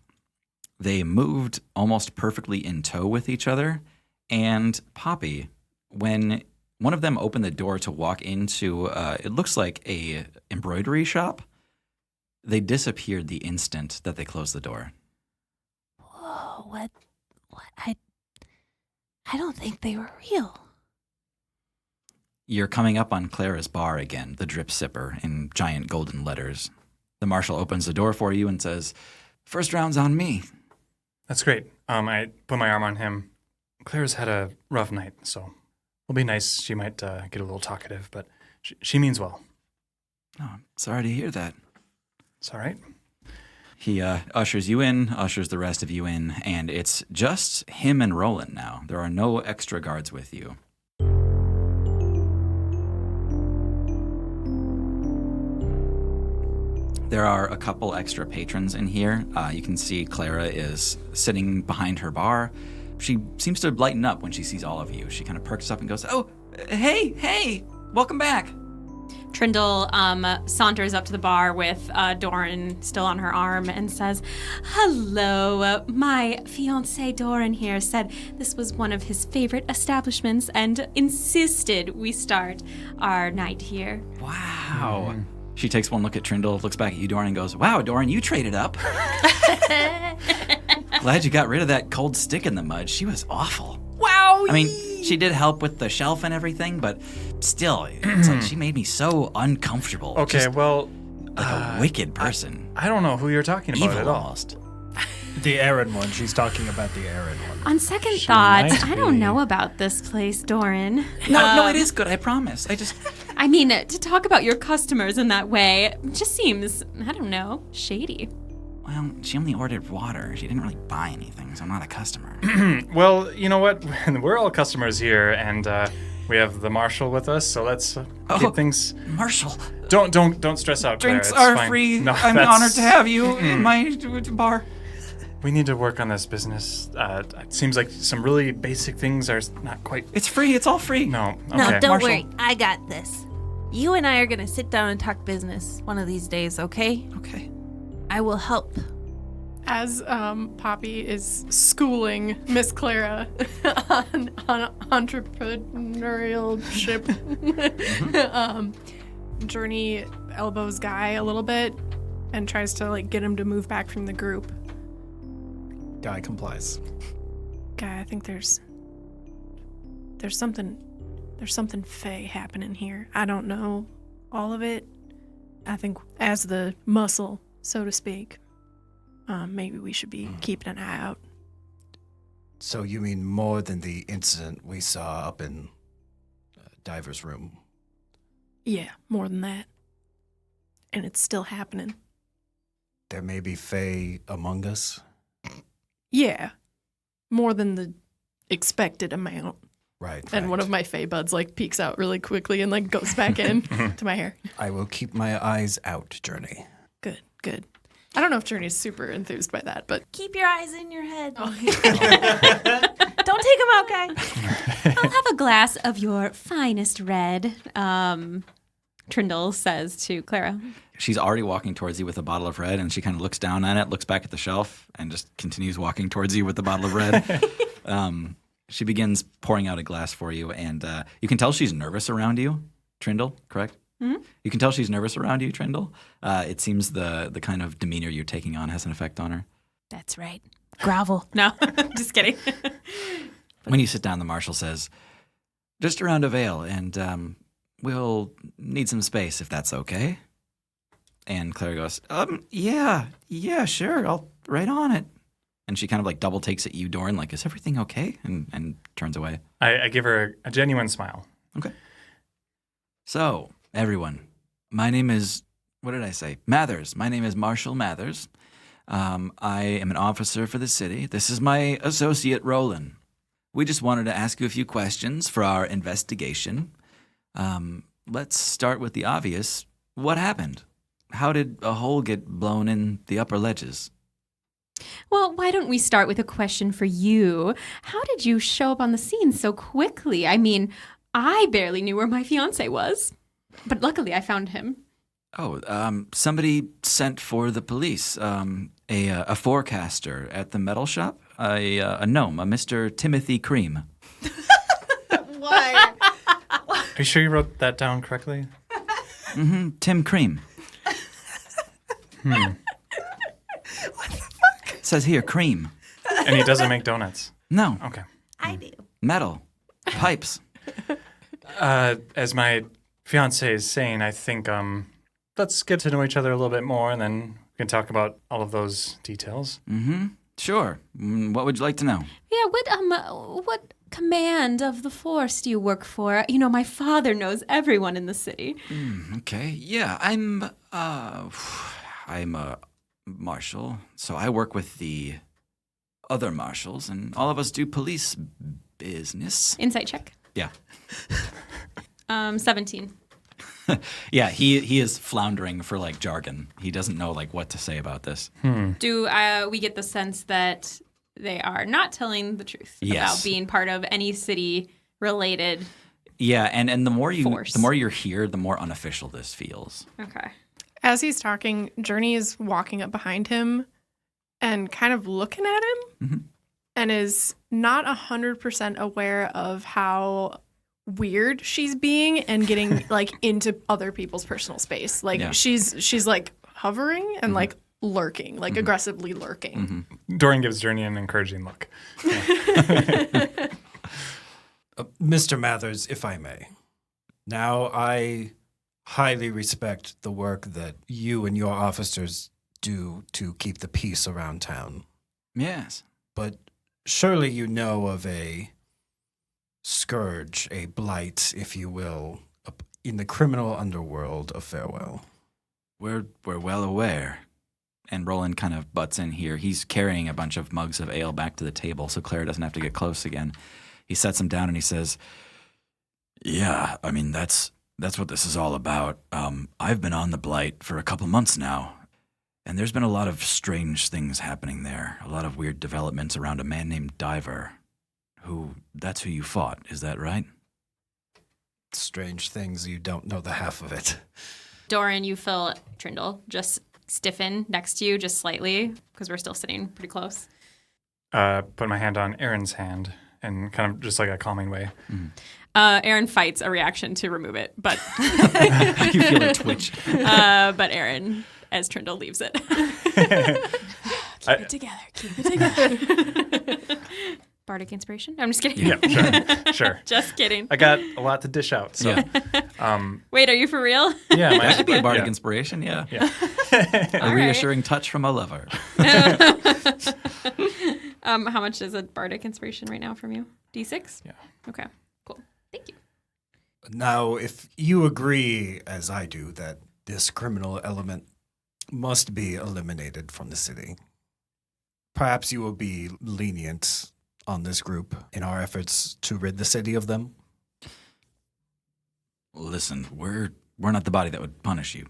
They moved almost perfectly in tow with each other. And Poppy, when one of them opened the door to walk into, it looks like a embroidery shop, they disappeared the instant that they closed the door. Whoa, what? I don't think they were real. You're coming up on Clara's bar again, the Drip Sipper, in giant golden letters. The marshal opens the door for you and says, "First round's on me." That's great. I put my arm on him. Claire's had a rough night, so it'll be nice. She might get a little talkative, but she means well. Oh, I'm sorry to hear that. It's all right. He ushers you in, ushers the rest of you in, and it's just him and Roland now. There are no extra guards with you. There are a couple extra patrons in here. You can see Clara is sitting behind her bar. She seems to lighten up when she sees all of you. She kind of perks up and goes, "Oh, hey, welcome back." Trindle saunters up to the bar with Doran still on her arm and says, "Hello, my fiancé Doran here said this was one of his favorite establishments and insisted we start our night here." Wow. She takes one look at Trindle, looks back at you, Doran, and goes, "Wow, Doran, you traded up." Glad you got rid of that cold stick in the mud. She was awful. Wow. I mean, she did help with the shelf and everything, but still, it's like she made me so uncomfortable. Okay, Just well, like a wicked person. I don't know who you're talking about Evil at all. almost. The Aaron one. She's talking about the Aaron one. On second thought, might I don't be. know about this place, Doran. No, it is good, I promise. I mean, to talk about your customers in that way just seems, I don't know, shady. Well, she only ordered water. She didn't really buy anything, so I'm not a customer. Well, you know what? We're all customers here, and we have the marshal with us, so let's keep things. Marshall, Don't stress out. drinks Claire, it's are fine. free. No, I'm that's- honored to have you in my bar. We need to work on this business. It seems like some really basic things are not quite. It's free. It's all free. No. No, Okay. don't Marshall. worry. I got this. You and I are going to sit down and talk business one of these days, okay? Okay. I will help. As Poppy is schooling Miss Clara on entrepreneurship, Journey elbows Guy a little bit and tries to like get him to move back from the group. Guy complies. Guy, I think there's something fey happening here. I don't know all of it. I think as the muscle, so to speak, maybe we should be keeping an eye out. So you mean more than the incident we saw up in Diver's room? Yeah, more than that. And it's still happening. There may be Fae among us? Yeah, more than the expected amount. Right. And one of my Fae buds like peeks out really quickly and like goes back in to my hair. I will keep my eyes out, Journey. Good. I don't know if Journey's super enthused by that, but Keep your eyes in your head. oh, Don't take them out, guy. I'll have a glass of your finest red, Trindle says to Clara. She's already walking towards you with a bottle of red, and she kind of looks down on it, looks back at the shelf, and just continues walking towards you with the bottle of red. She begins pouring out a glass for you, and you can tell she's nervous around you, Trindle, correct? Mm-hmm. You can tell she's nervous around you, Trindle. It seems the kind of demeanor you're taking on has an effect on her. That's right. Grovel. No, just kidding. When you sit down, the marshal says, "Just a round of ale, and we'll need some space if that's okay." And Claire goes, yeah, sure, I'll right on it. And she kind of like double takes at you, Doran, like, "Is everything okay?" And turns away. I give her a genuine smile. Okay. So, everyone, my name is, what did I say? Mathers. My name is Marshall Mathers. I am an officer for the city. This is my associate, Roland. We just wanted to ask you a few questions for our investigation. Let's start with the obvious. What happened? How did a hole get blown in the upper ledges? Well, why don't we start with a question for you? How did you show up on the scene so quickly? I mean, I barely knew where my fiancé was, but luckily I found him. Oh, somebody sent for the police. A forecaster at the metal shop. A gnome, a Mr. Timothy Cream. Why? Are you sure you wrote that down correctly? Mm-hmm. Tim Cream. What the fuck? It says here, cream. And he doesn't make donuts. No. Okay. I do. Metal. Pipes. As my fiance is saying, I think let's get to know each other a little bit more, and then we can talk about all of those details. Mm-hmm. Sure. What would you like to know? Yeah, what command of the force do you work for? You know, my father knows everyone in the city. Okay. Yeah, I'm a marshal, so I work with the other marshals, and all of us do police business. Insight check. Yeah. 17. Yeah, he is floundering for like jargon. He doesn't know like what to say about this. Do we get the sense that they are not telling the truth Yes. about being part of any city-related. Yeah, and the more Force. you're here, the more unofficial this feels. Okay. As he's talking, Journey is walking up behind him and kind of looking at him Mhm. and is not 100% aware of how weird she's being and getting like into other people's personal space. Like Yeah. she's like hovering and like lurking, like aggressively lurking. Doran gives Journey an encouraging look. Mr. Mathers, if I may. Now, I highly respect the work that you and your officers do to keep the peace around town. Yes. But surely you know of a scourge, a blight, if you will, in the criminal underworld of Farewell. We're well aware. And Roland kind of butts in here. He's carrying a bunch of mugs of ale back to the table so Clara doesn't have to get close again. He sets them down and he says, "Yeah, I mean, that's what this is all about. I've been on the Blight for a couple months now, and there's been a lot of strange things happening there. A lot of weird developments around a man named Diver, that's who you fought, is that right?" Strange things, you don't know the half of it. Doran, you feel Trindle just stiffen next to you just slightly because we're still sitting pretty close. Put my hand on Aaron's hand and kind of just like a calming way. Aaron fights a reaction to remove it, but You feel a twitch. but Aaron, as Trindle leaves it. Keep it together. Bardic inspiration? I'm just kidding. Yeah, sure. Just kidding. I got a lot to dish out. So, Yeah. Wait, are you for real? yeah, That could be a bardic yeah. inspiration, yeah. Yeah. A reassuring touch from a lover. How much is a bardic inspiration right now from you? D6? Yeah. Okay, cool. Thank you. Now, if you agree, as I do, that this criminal element must be eliminated from the city, perhaps you will be lenient on this group in our efforts to rid the city of them. Listen, we're not the body that would punish you.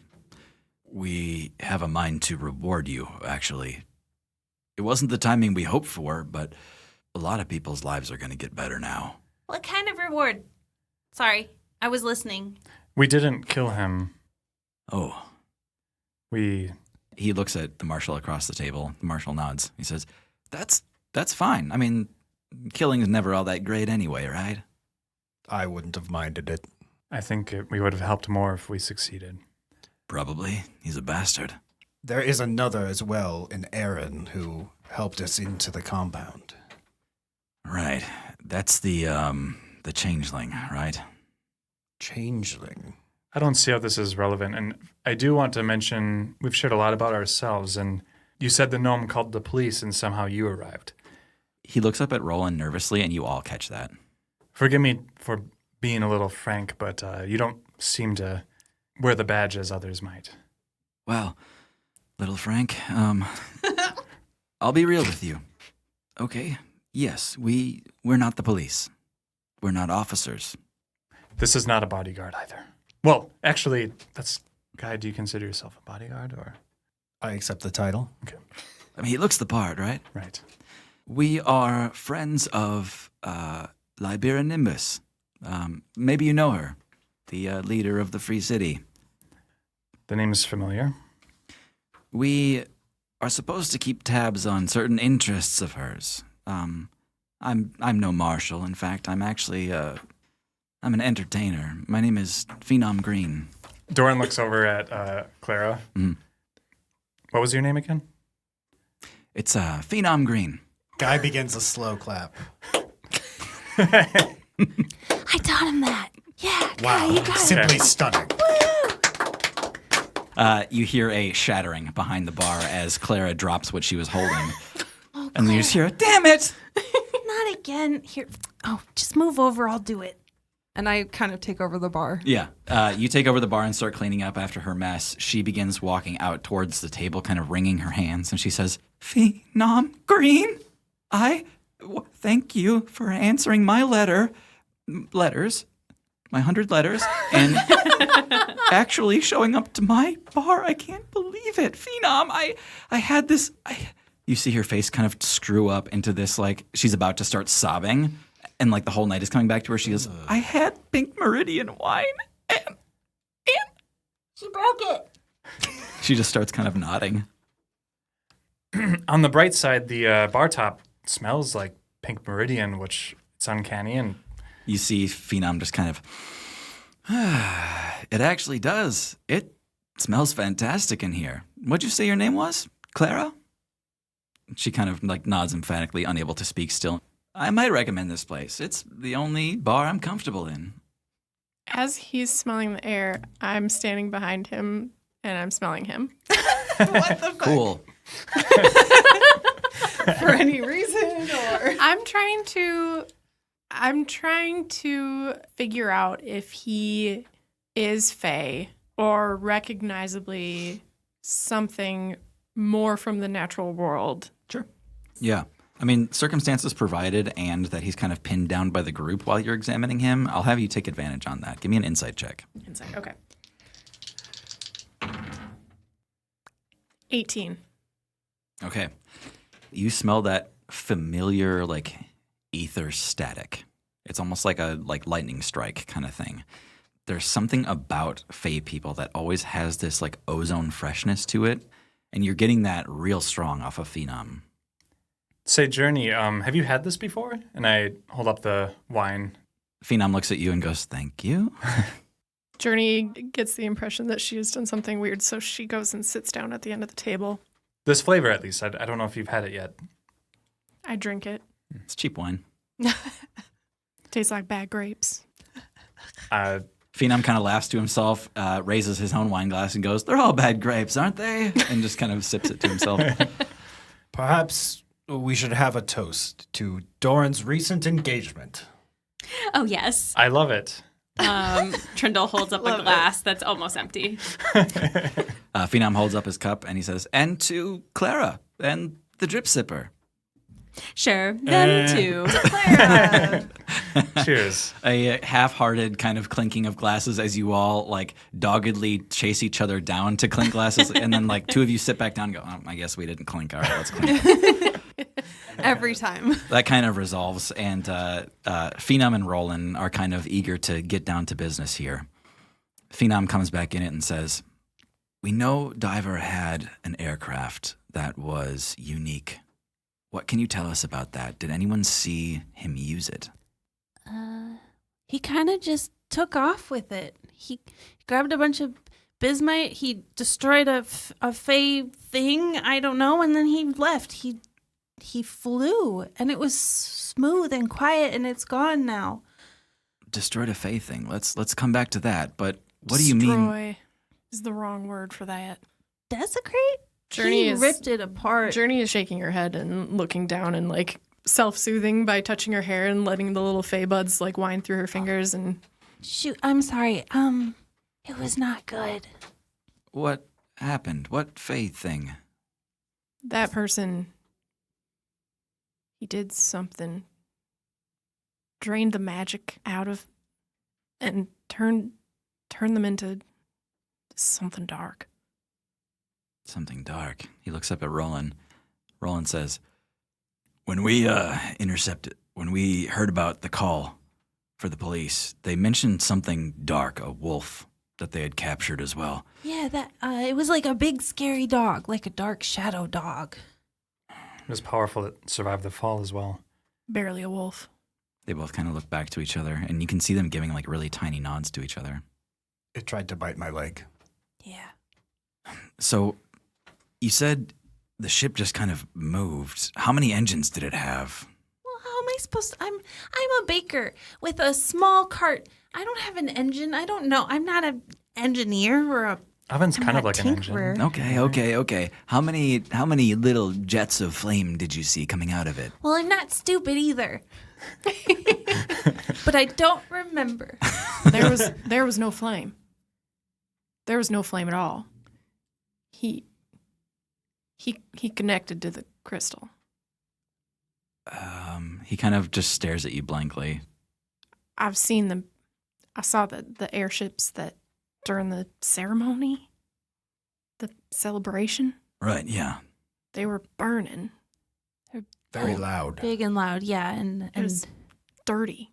We have a mind to reward you, actually. It wasn't the timing we hoped for, but a lot of people's lives are going to get better now. What kind of reward? Sorry, I was listening. We didn't kill him. Oh. He looks at the marshal across the table. The marshal nods. He says, That's fine. I mean, killing is never all that great anyway, right? I wouldn't have minded it. I think we would have helped more if we succeeded. Probably. He's a bastard. There is another as well, an Aaron, who helped us into the compound. Right. That's the changeling, right? Changeling? I don't see how this is relevant, and I do want to mention we've shared a lot about ourselves, and you said the gnome called the police, and somehow you arrived. He looks up at Roland nervously, and you all catch that. Forgive me for being a little frank, but you don't seem to wear the badge as others might. Well, little Frank, I'll be real with you. Okay, yes, we're not the police. We're not officers. This is not a bodyguard either. Well, actually, Guy, do you consider yourself a bodyguard, or? I accept the title. Okay. I mean, he looks the part, right? Right. We are friends of Libera Nimbus. Maybe you know her, the leader of the Free City. The name is familiar. We are supposed to keep tabs on certain interests of hers. I'm no marshal. In fact, I'm actually I'm an entertainer. My name is Phenom Green. Doran looks over at Clara. Mhm. What was your name again? It's Phenom Green. Guy begins a slow clap. I taught him that. Yeah. Wow, you got it. simply stunning. You hear a shattering behind the bar as Clara drops what she was holding. Oh, And then you just hear, "Damn it!" Not again. Here. Oh, just move over. I'll do it. And I kind of take over the bar. Yeah. You take over the bar and start cleaning up after her mess. She begins walking out towards the table, kind of wringing her hands, and she says, "Phenom Green, thank you for answering my letters, my 100 letters, and actually showing up to my bar. I can't believe it. Phenom, I had this You see her face kind of screw up into this, like, she's about to start sobbing, and, like, the whole night is coming back to her. She goes, I had pink meridian wine, and She broke it. she just starts kind of nodding. On the bright side, the bar top smells like pink meridian, which it's uncanny. And You see Phenom just kind of, it actually does. It smells fantastic in here. What'd you say your name was? Clara? She kind of like nods emphatically, unable to speak still. I might recommend this place. It's the only bar I'm comfortable in. As he's smelling the air, I'm standing behind him and I'm smelling him. What the fuck? Cool. For any reason or I'm trying to figure out if he is Fae or recognizably something more from the natural world. Sure. Yeah. I mean, circumstances provided and that he's kind of pinned down by the group while you're examining him, I'll have you take advantage on that. Give me an insight check. Insight, okay. 18. Okay. You smell that familiar, like, ether static. It's almost like a lightning strike kind of thing. There's something about Fae people that always has this, like, ozone freshness to it, and you're getting that real strong off of Phenom. say, Journey, have you had this before? And I hold up the wine. Phenom looks at you and goes, thank you. Journey gets the impression that she has done something weird, so she goes and sits down at the end of the table. This flavor, at least. I don't know if you've had it yet. I drink it. It's cheap wine. Tastes like bad grapes. Phenom kind of laughs to himself, raises his own wine glass and goes, they're all bad grapes, aren't they? And just kind of sips it to himself. Perhaps we should have a toast to Doran's recent engagement. Oh, yes. I love it. Trindle holds up a glass that's almost empty. Phenom holds up his cup and he says, and to Clara and the drip sipper. Sure, them too. Cheers. A half-hearted kind of clinking of glasses as you all like doggedly chase each other down to clink glasses, and then like two of you sit back down and go, oh, I guess we didn't clink. All right, let's clink. Every time. That kind of resolves, and Phenom and Roland are kind of eager to get down to business here. Phenom comes back in it and says, we know Diver had an aircraft that was unique. What can you tell us about that? Did anyone see him use it? He kind of just took off with it. He grabbed a bunch of bismite. He destroyed a Fae thing. I don't know. And then he left. He flew, and it was smooth and quiet, and it's gone now. Destroyed a Fae thing. Let's come back to that. But what do you mean? Destroy is the wrong word for that. Desecrate? Journey he is ripped it apart. Journey is shaking her head and looking down and like self-soothing by touching her hair and letting the little Fae buds like wind through her fingers and Shoot, I'm sorry. It was not good. What happened? What Fae thing? that person, he did something, drained the magic out of and turned them into something dark. Something dark. He looks up at Roland. Roland says, when we when we heard about the call for the police, they mentioned something dark, a wolf that they had captured as well. Yeah, that it was like a big scary dog, like a dark shadow dog. It was powerful. It survived the fall as well. Barely a wolf. They both kind of look back to each other, and you can see them giving like really tiny nods to each other. It tried to bite my leg. Yeah. So, you said the ship just kind of moved. How many engines did it have? Well, how am I supposed to? I'm a baker with a small cart. I don't have an engine. I don't know. I'm not an engineer or a Oven's I'm kind of not like an tinkerer. engine. Okay. How many little jets of flame did you see coming out of it? Well, I'm not stupid either. But I don't remember. There was no flame. There was no flame at all. He connected to the crystal. He kind of just stares at you blankly. I've seen them. I saw the airships that during the ceremony, the celebration. Right, yeah. They were burning. Very loud. Big and loud, yeah. And It was dirty.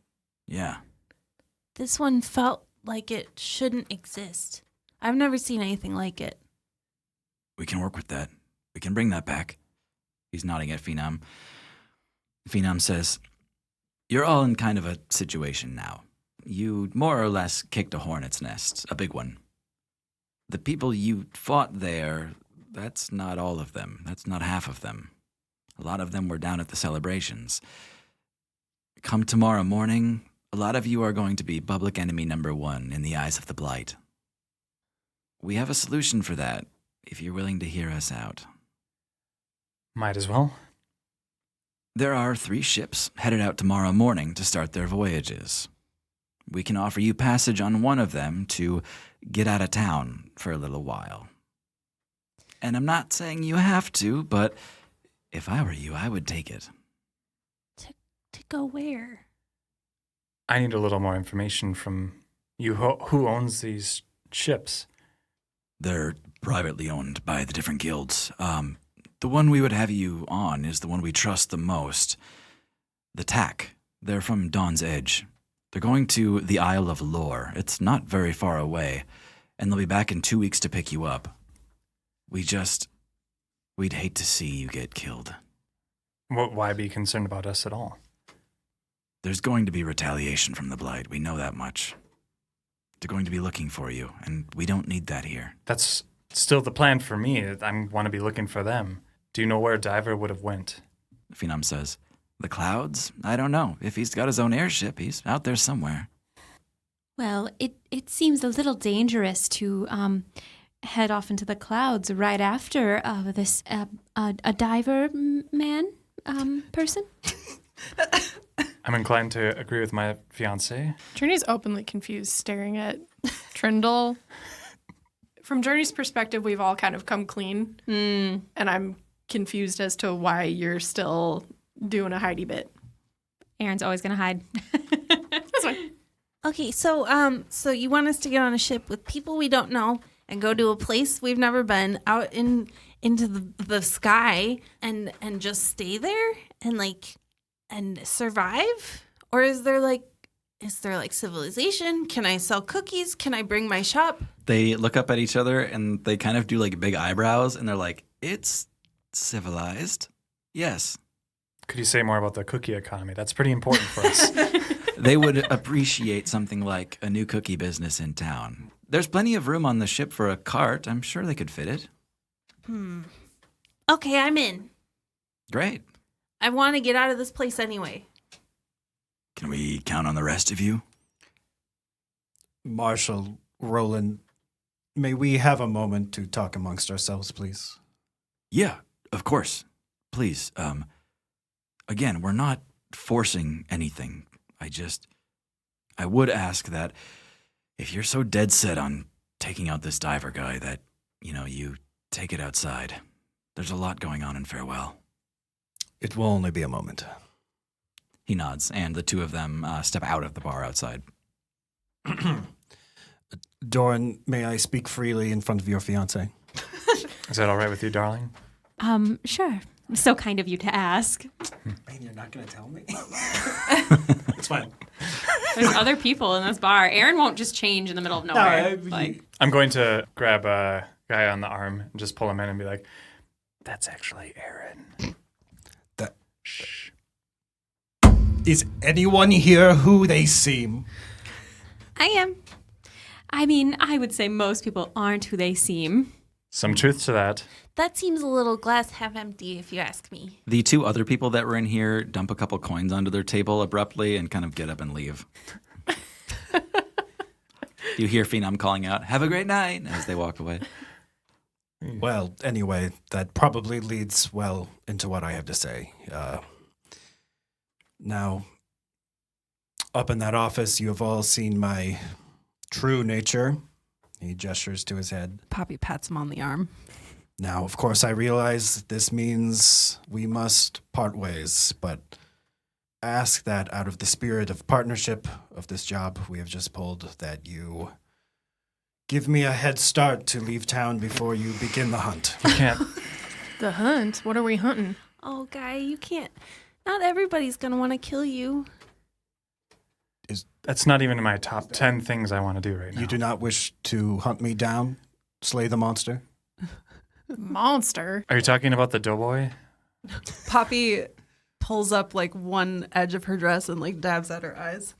Yeah. this one felt like it shouldn't exist. I've never seen anything like it. We can work with that. We can bring that back. He's nodding at Phenom. Phenom says, "You're all in kind of a situation now. You more or less kicked a hornet's nest, a big one. The people you fought there, that's not all of them. That's not half of them. A lot of them were down at the celebrations. Come tomorrow morning, a lot of you are going to be public enemy number one in the eyes of the Blight. We have a solution for that, if you're willing to hear us out. Might as well. There are 3 ships headed out tomorrow morning to start their voyages. We can offer you passage on one of them to get out of town for a little while. And I'm not saying you have to, but if I were you, I would take it." To go where? I need a little more information from you. Who owns these ships? They're privately owned by the different guilds. The one we would have you on is the one we trust the most. The TAC. They're from Dawn's Edge. They're going to the Isle of Lore. It's not very far away, and they'll be back in 2 weeks to pick you up. We'd hate to see you get killed. Why be concerned about us at all? There's going to be retaliation from the Blight. We know that much. They're going to be looking for you, and we don't need that here. That's still the plan for me. I want to be looking for them. Do you know where Diver would have went? Phenom says, "The clouds? I don't know. If he's got his own airship, he's out there somewhere." Well, it seems a little dangerous to head off into the clouds right after this a diver man person. I'm inclined to agree with my fiancé. Journey's openly confused, staring at Trindle. From Journey's perspective, we've all kind of come clean. And I'm confused as to why you're still doing a hidey bit. Aaron's always gonna hide. That's fine. Okay, so you want us to get on a ship with people we don't know and go to a place we've never been, out into the sky, and just stay there and survive? Or is there civilization? Can I sell cookies? Can I bring my shop? They look up at each other, and they kind of do like big eyebrows, and they're like, "It's civilized. Yes." Could you say more about the cookie economy? That's pretty important for us. They would appreciate something like a new cookie business in town. There's plenty of room on the ship for a cart. I'm sure they could fit it. Okay, I'm in. Great. I want to get out of this place anyway. Can we count on the rest of you? Marshal, Roland, may we have a moment to talk amongst ourselves, please? Yeah, of course. Please. Again, we're not forcing anything. I would ask that if you're so dead set on taking out this diver guy that, you take it outside. There's a lot going on in Farewell. It will only be a moment. He nods, and the two of them step out of the bar outside. Doran, may I speak freely in front of your fiancé? Is that all right with you, darling? Sure. So kind of you to ask. And you're not going to tell me? It's fine. There's other people in this bar. Aaron won't just change in the middle of nowhere. I'm going to grab a guy on the arm and just pull him in and be like, "That's actually Aaron." Shh. Is anyone here who they seem? I am. I mean, I would say most people aren't who they seem. Some truth to that. That seems a little glass half empty, if you ask me. The 2 other people that were in here dump a couple coins onto their table abruptly and kind of get up and leave. You hear Phenom calling out, "Have a great night," as they walk away. Well, anyway, that probably leads well into what I have to say. Now, up in that office, you have all seen my true nature. He gestures to his head. Poppy pats him on the arm. Now, of course, I realize this means we must part ways, but ask that out of the spirit of partnership of this job we have just pulled, that you give me a head start to leave town before you begin the hunt. The hunt? What are we hunting? Oh, Guy, you can't. Not everybody's going to want to kill you. That's not even in my top 10 things I want to do right now. You do not wish to hunt me down, slay the monster? Monster? Are you talking about the doughboy? Poppy pulls up like one edge of her dress and like dabs at her eyes.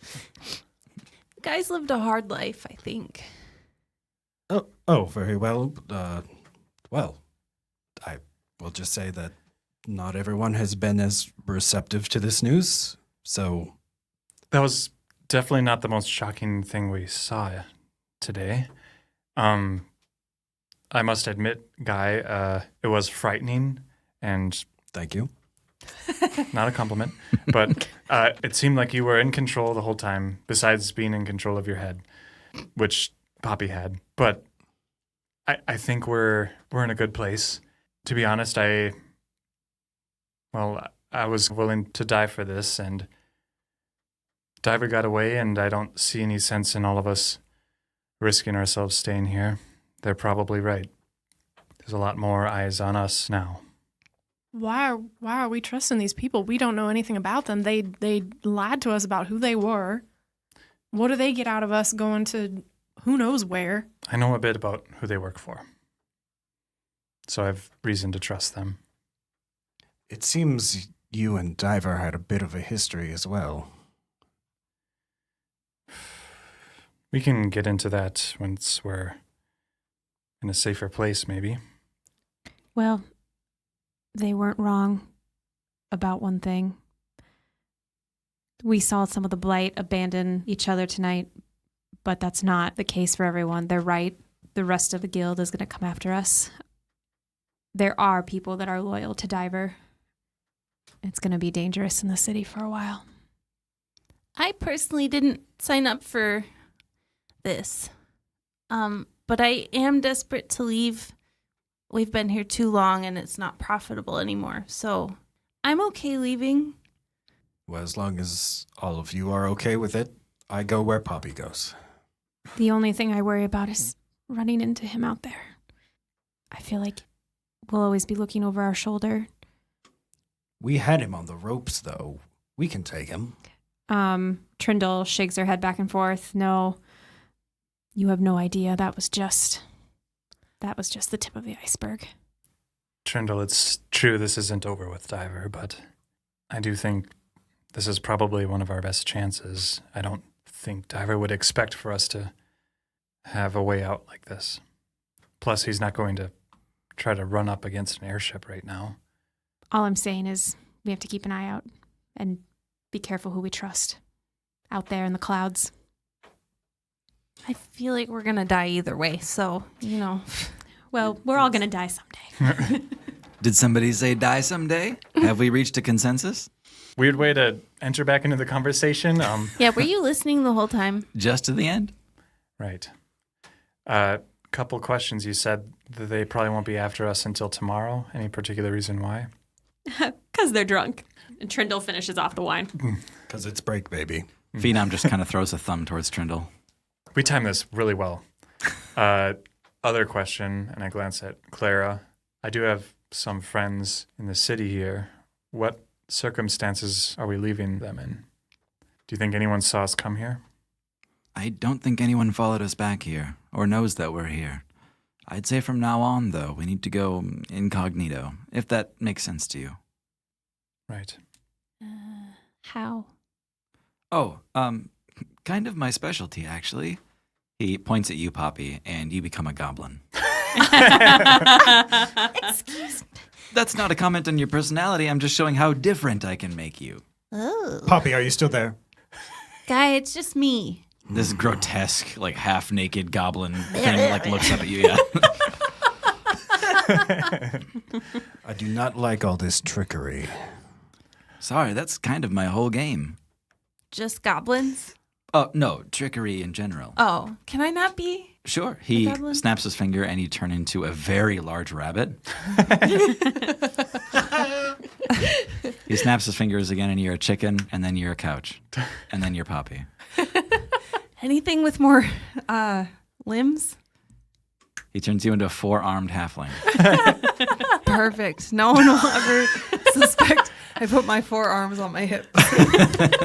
Guy's lived a hard life, I think. Oh, very well. Well, I will just say that not everyone has been as receptive to this news, so... That was definitely not the most shocking thing we saw today. I must admit, Guy, it was frightening and... Thank you. Not a compliment, but it seemed like you were in control the whole time, besides being in control of your head, which Poppy had. But I think we're in a good place. To be honest, I was willing to die for this, and Diver got away, and I don't see any sense in all of us risking ourselves staying here. They're probably right. There's a lot more eyes on us now. Why are we trusting these people? We don't know anything about them. They lied to us about who they were. What do they get out of us going to who knows where? I know a bit about who they work for, so I have reason to trust them. It seems you and Diver had a bit of a history as well. We can get into that once we're in a safer place, maybe. Well, they weren't wrong about one thing. We saw some of the Blight abandon each other tonight, but that's not the case for everyone. They're right. The rest of the guild is going to come after us. There are people that are loyal to Diver. It's going to be dangerous in the city for a while. I personally didn't sign up for this, but I am desperate to leave. We've been here too long and it's not profitable anymore, so I'm okay leaving. Well, as long as all of you are okay with it, I go where Poppy goes. The only thing I worry about is running into him out there. I feel like we'll always be looking over our shoulder. We had him on the ropes, though. We can take him. Trindle shakes her head back and forth. No, you have no idea. That was just the tip of the iceberg. Trindle, it's true this isn't over with Diver, but I do think this is probably one of our best chances. I don't think Diver would expect for us to have a way out like this. Plus, he's not going to try to run up against an airship right now. All I'm saying is we have to keep an eye out and be careful who we trust out there in the clouds. I feel like we're going to die either way, so, Well, we're all going to die someday. Did somebody say die someday? Have we reached a consensus? Weird way to enter back into the conversation. Yeah, were you listening the whole time? Just to the end? Right. Couple questions. You said that they probably won't be after us until tomorrow. Any particular reason why? Because they're drunk. And Trindle finishes off the wine. Because it's break, baby. Phenom just kind of throws a thumb towards Trindle. We timed this really well. Other question, and I glance at Clara. I do have some friends in the city here. What circumstances are we leaving them in? Do you think anyone saw us come here? I don't think anyone followed us back here, or knows that we're here. I'd say from now on, though, we need to go incognito, if that makes sense to you. Right. How? Oh, kind of my specialty, actually. He points at you, Poppy, and you become a goblin. Excuse me. That's not a comment on your personality. I'm just showing how different I can make you. Oh. Poppy, are you still there? Guy, it's just me. This grotesque, like half-naked goblin thing, like looks up at you. Yeah. I do not like all this trickery. Sorry, that's kind of my whole game. Just goblins? Oh no, trickery in general. Oh, can I not be? Sure. He goblin? snaps his finger and you turn into a very large rabbit. He snaps his fingers again and you're a chicken, and then you're a couch, and then you're Poppy. Anything with more limbs? He turns you into a 4-armed halfling. Perfect. No one will ever suspect I put my forearms on my hips.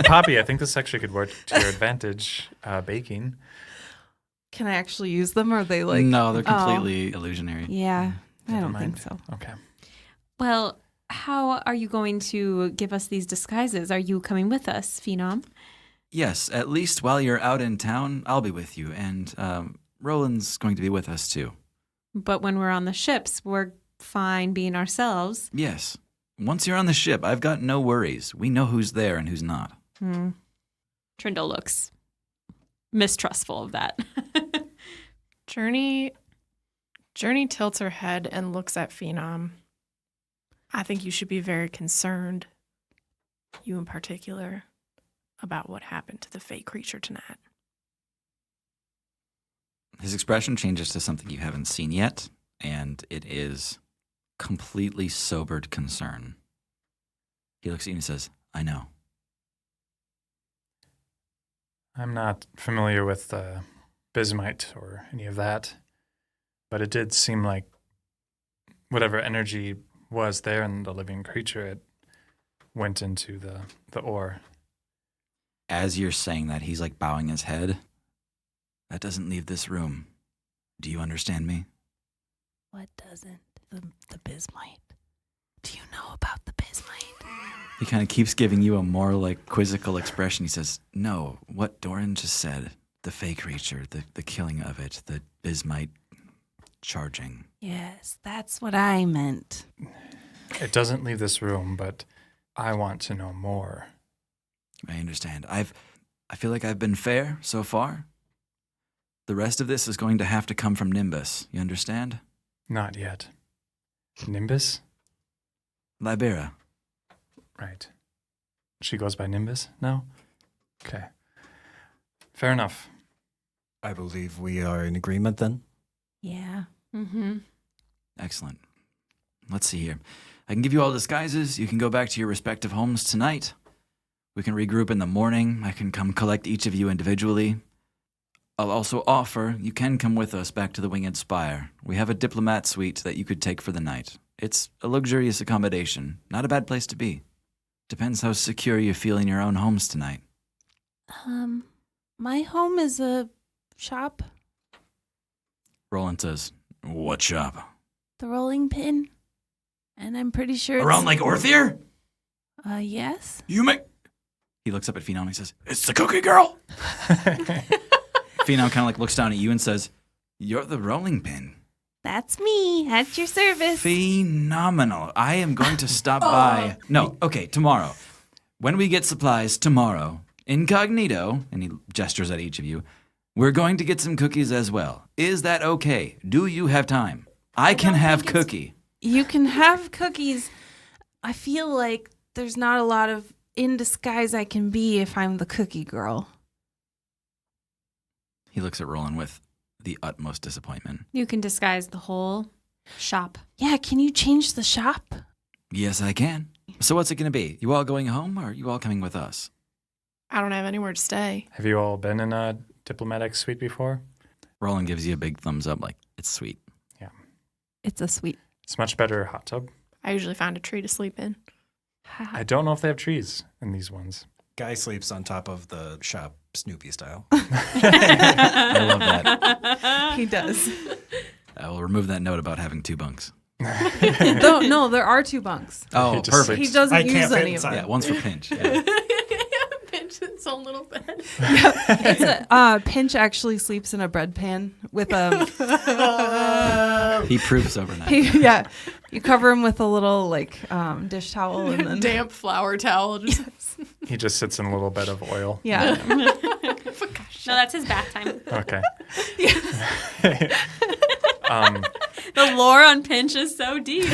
Poppy, I think this actually could work to your advantage, baking. Can I actually use them? Or are they like... No, they're Oh. completely illusionary. Yeah, I Never don't mind. think so. Okay. Well, how are you going to give us these disguises? Are you coming with us, Phenom? Yes, at least while you're out in town, I'll be with you. And Roland's going to be with us too. But when we're on the ships, we're fine being ourselves. Yes. Once you're on the ship, I've got no worries. We know who's there and who's not. Trindle looks mistrustful of that. Journey tilts her head and looks at Phenom. I think you should be very concerned, you in particular, about what happened to the fey creature tonight. His expression changes to something you haven't seen yet, and it is completely sobered concern. He looks at you and says, I know. I'm not familiar with bismite or any of that, but it did seem like whatever energy was there in the living creature, it went into the ore. As you're saying that, he's like bowing his head. That doesn't leave this room. Do you understand me? What doesn't? The bismite. Do you know about the bismite? He kind of keeps giving you a more like quizzical expression. He says, no, what Doran just said, the fey creature, the killing of it, the bismite charging. Yes, that's what I meant. It doesn't leave this room, but I want to know more. I understand. I feel like I've been fair so far. The rest of this is going to have to come from Nimbus. You understand? Not yet. Nimbus? Libera. Right. She goes by Nimbus now? Okay. Fair enough. I believe we are in agreement then. Yeah. Mm-hmm. Excellent. Let's see here. I can give you all disguises. You can go back to your respective homes tonight. We can regroup in the morning. I can come collect each of you individually. I'll also offer you can come with us back to the Winged Spire. We have a diplomat suite that you could take for the night. It's a luxurious accommodation. Not a bad place to be. Depends how secure you feel in your own homes tonight. My home is a shop, Roland says, what shop? the rolling pin, and I'm pretty sure it's... Around like Orthier? Yes. You make... He looks up at Phenom and he says, it's the cookie girl! Phenom kind of like looks down at you and says, you're the rolling pin. That's me, at your service. Phenomenal. I am going to stop by. No, okay, tomorrow. When we get supplies tomorrow, incognito, and he gestures at each of you, we're going to get some cookies as well. Is that okay? Do you have time? I can have cookie. You can have cookies. I feel like there's not a lot of in disguise I can be if I'm the cookie girl. He looks at Roland with the utmost disappointment. You can disguise the whole shop. Yeah, can you change the shop? Yes, I can. So what's it going to be? You all going home or are you all coming with us? I don't have anywhere to stay. Have you all been in a diplomatic suite before? Roland gives you a big thumbs up like, it's sweet. It's a sweet. It's much better hot tub. I usually find a tree to sleep in. I don't know if they have trees in these ones. Guy sleeps on top of the shop, Snoopy style. I love that. He does. I will remove that note about having 2 bunks. No, there are 2 bunks. Oh, just- perfect. He doesn't I use can't fit any of them. inside. Yeah, one's for Pinch. Yeah. Pinch its own little bed. It's a Pinch actually sleeps in a bread pan with a He proofs overnight. yeah. You cover him with a little like dish towel and then Damp flour towel. Just He just sits in a little bed of oil. yeah. No, that's his bath time. Okay. The lore on Pinch is so deep.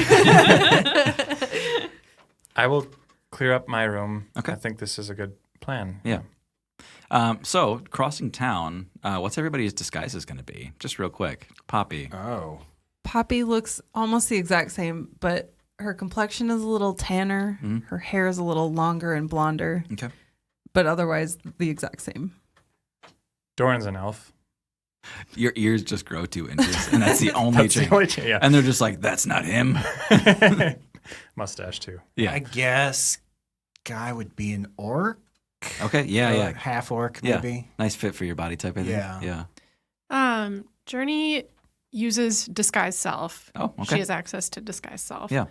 I will clear up my room. Okay. I think this is a good plan. Yeah. So crossing town, what's everybody's disguises going to be? Just real quick, Poppy. Oh. Poppy looks almost the exact same, but her complexion is a little tanner. Mhm. Her hair is a little longer and blonder, Okay. but otherwise the exact same. Doran's an elf. Your ears just grow 2 inches, and that's the only That's change. the only change, yeah. And they're just like, that's not him. Mustache too. Yeah. I guess Guy would be an orc. Okay. Yeah. Yeah. Half orc, Yeah. maybe. Nice fit for your body type, I think. Yeah. Yeah. Journey uses disguise self. Oh, okay. She has access to disguise self. Yeah.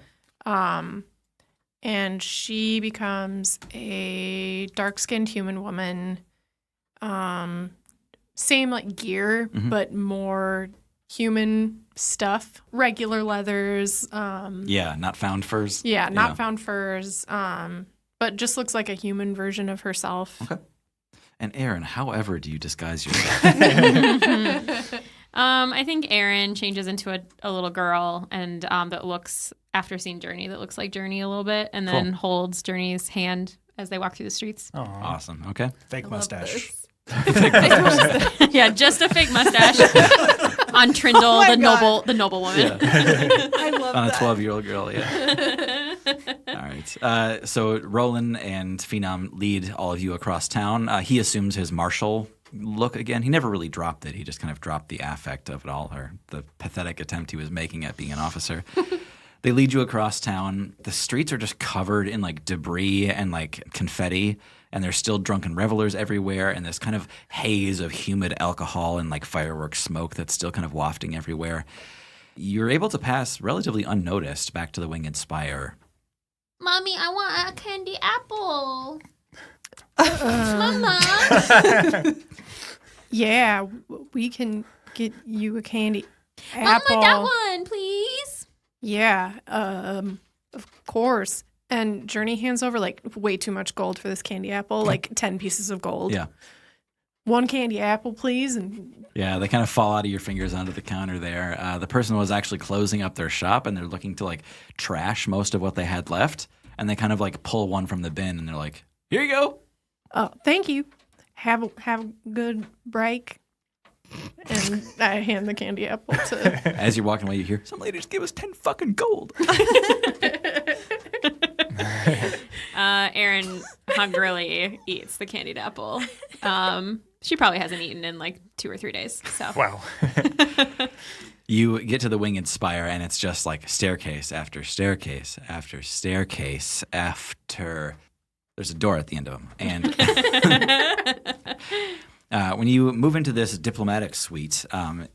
And she becomes a dark-skinned human woman. Same like gear, but more human stuff. Regular leathers. Yeah. Not found furs. Yeah, not found furs. But just looks like a human version of herself. Okay. And Aaron, however do you disguise yourself? I think Erin changes into a little girl and that looks, after seeing Journey, that looks like Journey a little bit, and then holds Journey's hand as they walk through the streets. Oh, Awesome. Okay. Fake mustache. Yeah, just a fake mustache on Trindle, the noble woman. I love On a that. 12-year-old girl, yeah. All right. So Roland and Phenom lead all of you across town. He assumes his martial look again. He never really dropped it. He just kind of dropped the affect of it all, or the pathetic attempt he was making at being an officer. They lead you across town. The streets are just covered in like debris and like confetti, and there's still drunken revelers everywhere, and this kind of haze of humid alcohol and like fireworks smoke that's still kind of wafting everywhere. You're able to pass relatively unnoticed back to the Winged Spire. Mommy, I want a candy apple. Mama. Yeah, we can get you a candy apple. Mama, that one, please. Yeah, of course. And Journey hands over like way too much gold for this candy apple, like 10 pieces of gold. Yeah. One candy apple, please. And Yeah, they kind of fall out of your fingers onto the counter there. The person was actually closing up their shop, and they're looking to like trash most of what they had left. And they kind of like pull one from the bin, and they're like, "Here you go." oh, thank you. Have a good break. And I hand the candy apple to. As you're walking away, you hear some lady just gave us 10 fucking gold. Erin hungrily eats the candied apple. She probably hasn't eaten in like 2 or 3 days. So wow. You get to the Winged Spire, and it's just like staircase after staircase after staircase after. There's a door at the end of them, and when you move into this diplomatic suite,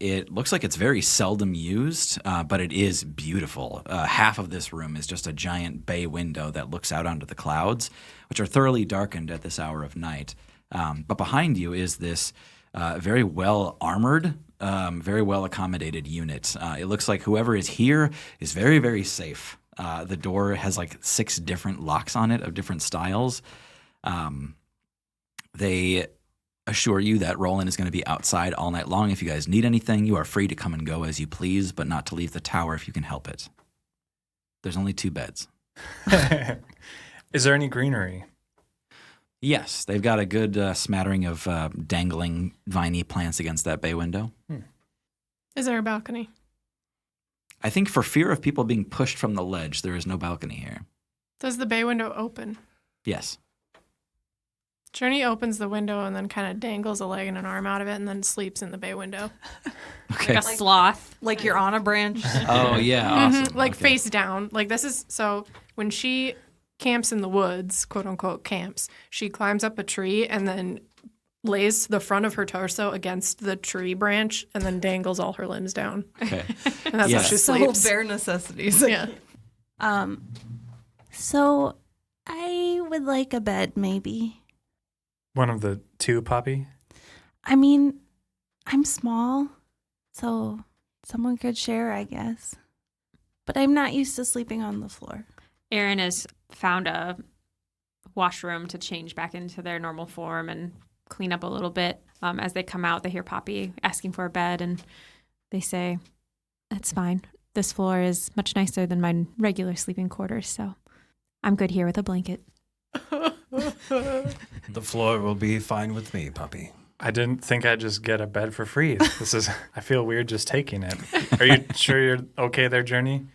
it looks like it's very seldom used, but it is beautiful. Half of this room is just a giant bay window that looks out onto the clouds, which are thoroughly darkened at this hour of night. But behind you is this very well armored, very well accommodated unit. It looks like whoever is here is very, very safe. The door has like 6 different locks on it of different styles. They assure you that Roland is going to be outside all night long. If you guys need anything, you are free to come and go as you please, but not to leave the tower if you can help it. There's only 2 beds. Is there any greenery? Yes, they've got a good smattering of dangling viney plants against that bay window. Is there a balcony? I think for fear of people being pushed from the ledge, there is no balcony here. Does the bay window open? Yes. Journey opens the window and then kind of dangles a leg and an arm out of it and then sleeps in the bay window. Okay. like a sloth. Like you're on a branch. Oh, yeah, awesome. Like Okay. face down. Like this is, so when she camps in the woods, quote unquote camps, she climbs up a tree and then lays the front of her torso against the tree branch and then dangles all her limbs down. Okay. And that's Yeah. how she So sleeps. bare necessities. Yeah. So I would like a bed, maybe. One of the 2, Poppy? I mean, I'm small, so someone could share, I guess. But I'm not used to sleeping on the floor. Erin has found a washroom to change back into their normal form and clean up a little bit. As they come out, they hear Poppy asking for a bed, and they say, "That's fine. This floor is much nicer than my regular sleeping quarters, so I'm good here with a blanket." The floor will be fine with me, puppy. I didn't think I'd just get a bed for free. I feel weird just taking it. Are you sure you're okay there, Journey?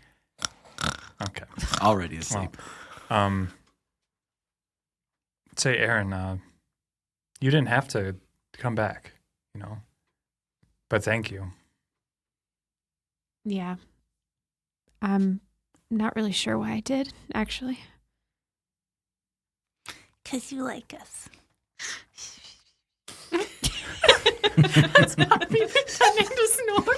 Okay. Already asleep. Well, say, Aaron, you didn't have to come back, you know. But thank you. Yeah. I'm not really sure why I did, actually. 'Cause you like us. That's Poppy pretending to snore.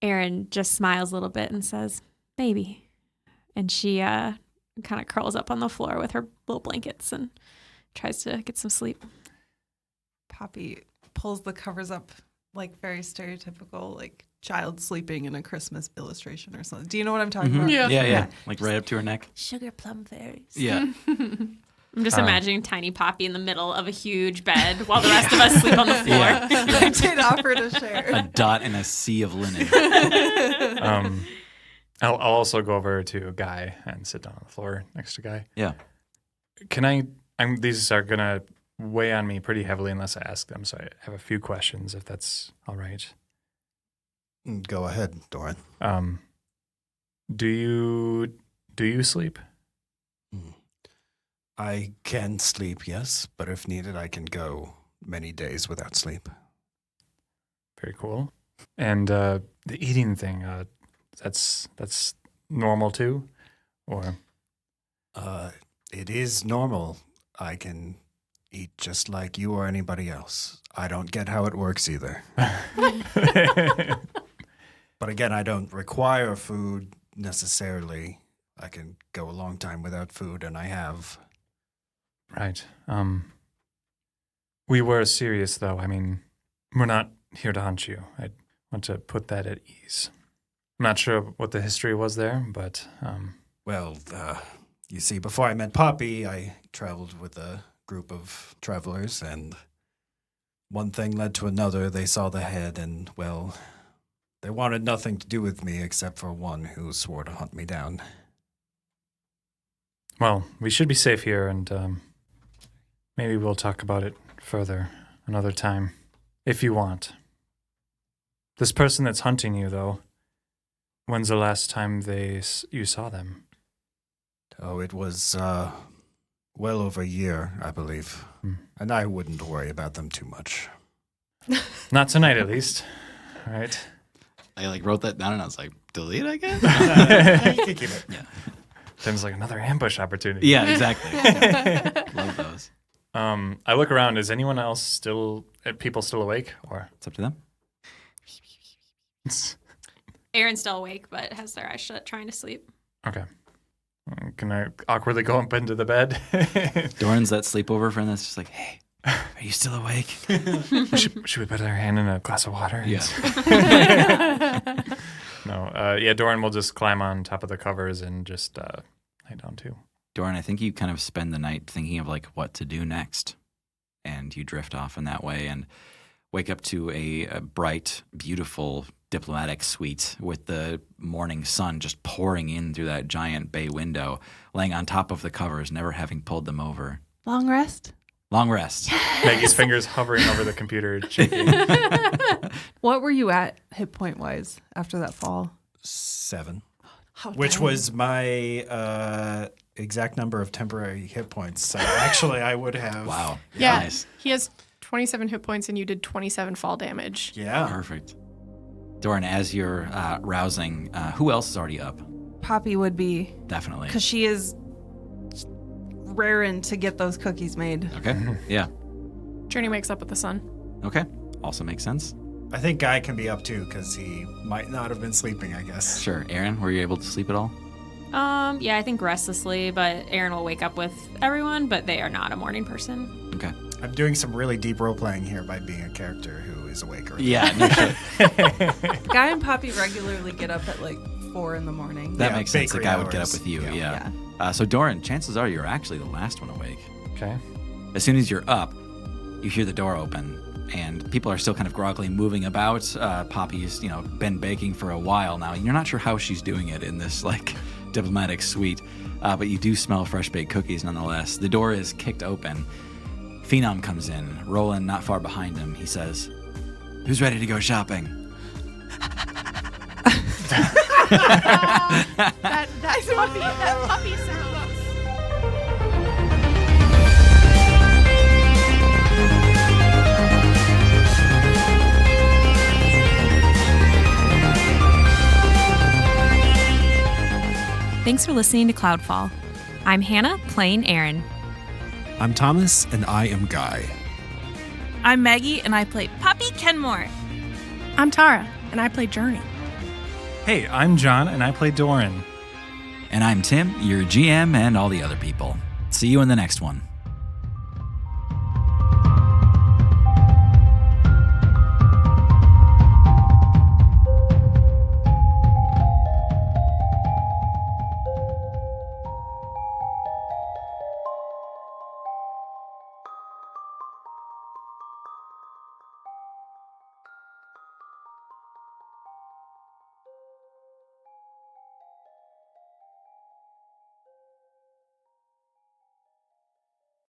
Erin just smiles a little bit and says, maybe. And she kind of curls up on the floor with her little blankets and tries to get some sleep. Poppy pulls the covers up like very stereotypical, like child sleeping in a Christmas illustration or something. Do you know what I'm talking about? Yeah. Like right up to her neck. Sugar plum fairies. Yeah. I'm just imagining tiny Poppy in the middle of a huge bed while the rest of us sleep on the floor. I did offer to share. A dot in a sea of linen. I'll also go over to Guy and sit down on the floor next to Guy. Yeah. These are going to weigh on me pretty heavily unless I ask them, so I have a few questions, if that's all right. Go ahead, Doran. Do you sleep? I can sleep, yes, but if needed, I can go many days without sleep. Very cool. And the eating thing, that's normal too, or? It is normal. I can eat just like you or anybody else. I don't get how it works either. But again, I don't require food necessarily. I can go a long time without food, and I have. Right. We were serious, though. I mean, we're not here to hunt you. I want to put that at ease. I'm not sure what the history was there, but... You see, before I met Poppy, I traveled with a group of travelers, and one thing led to another. They saw the head, and, well, they wanted nothing to do with me except for one who swore to hunt me down. Well, we should be safe here, and maybe we'll talk about it further another time, if you want. This person that's hunting you, though, when's the last time you saw them? Oh, it was well over a year, I believe. And I wouldn't worry about them too much. Not tonight, at least. All right. I wrote that down and I was like, delete, I guess? You can keep it. Yeah. Seems like another ambush opportunity. Yeah, exactly. Love those. I look around. Is anyone else people still awake? Or It's up to them. Erin's still awake, but has their eyes shut, trying to sleep. Okay. Can I awkwardly go up into the bed? Doran's that sleepover friend that's just like, hey, are you still awake? should we put our hand in a glass of water? Yeah. No. Doran will just climb on top of the covers and just lay down too. Doran, I think you kind of spend the night thinking of what to do next. And you drift off in that way and wake up to a bright, beautiful diplomatic suite with the morning sun just pouring in through that giant bay window, laying on top of the covers, never having pulled them over. Long rest? Long rest. Maggie's fingers hovering over the computer, shaking. What were you at hit point wise after that fall? 7. How Which tiny. was my exact number of temporary hit points. So actually, I would have. Wow. Yeah. Nice. He has 27 hit points and you did 27 fall damage. Yeah. Perfect. Doran, as you're rousing, who else is already up? Poppy would be, Definitely. because she is raring to get those cookies made. Okay. Yeah. Journey wakes up with the sun. Okay. Also makes sense. I think Guy can be up too because he might not have been sleeping, I guess. Sure. Aaron, were you able to sleep at all? Yeah, I think restlessly, but Erin will wake up with everyone, but they are not a morning person. Okay. I'm doing some really deep role playing here by being a character who is awake early. Yeah, no shit. Guy and Poppy regularly get up at 4 in the morning. That Yeah, makes sense. The bakery guy would get up hours. with you. Yeah. Yeah. So Doran, chances are you're actually the last one awake. Okay. As soon as you're up, you hear the door open, and people are still kind of groggily moving about. Poppy's, been baking for a while now. You're not sure how she's doing it in this diplomatic suite, but you do smell fresh baked cookies nonetheless. The door is kicked open. Phenom comes in, Roland not far behind him. He says, "Who's ready to go shopping?" That's puppy. That puppy sounds. Thanks for listening to Cloudfall. I'm Hannah, playing Aaron. I'm Thomas, and I am Guy. I'm Maggie, and I play Poppy Kenmore. I'm Tara, and I play Journey. Hey, I'm John, and I play Doran. And I'm Tim, your GM and all the other people. See you in the next one.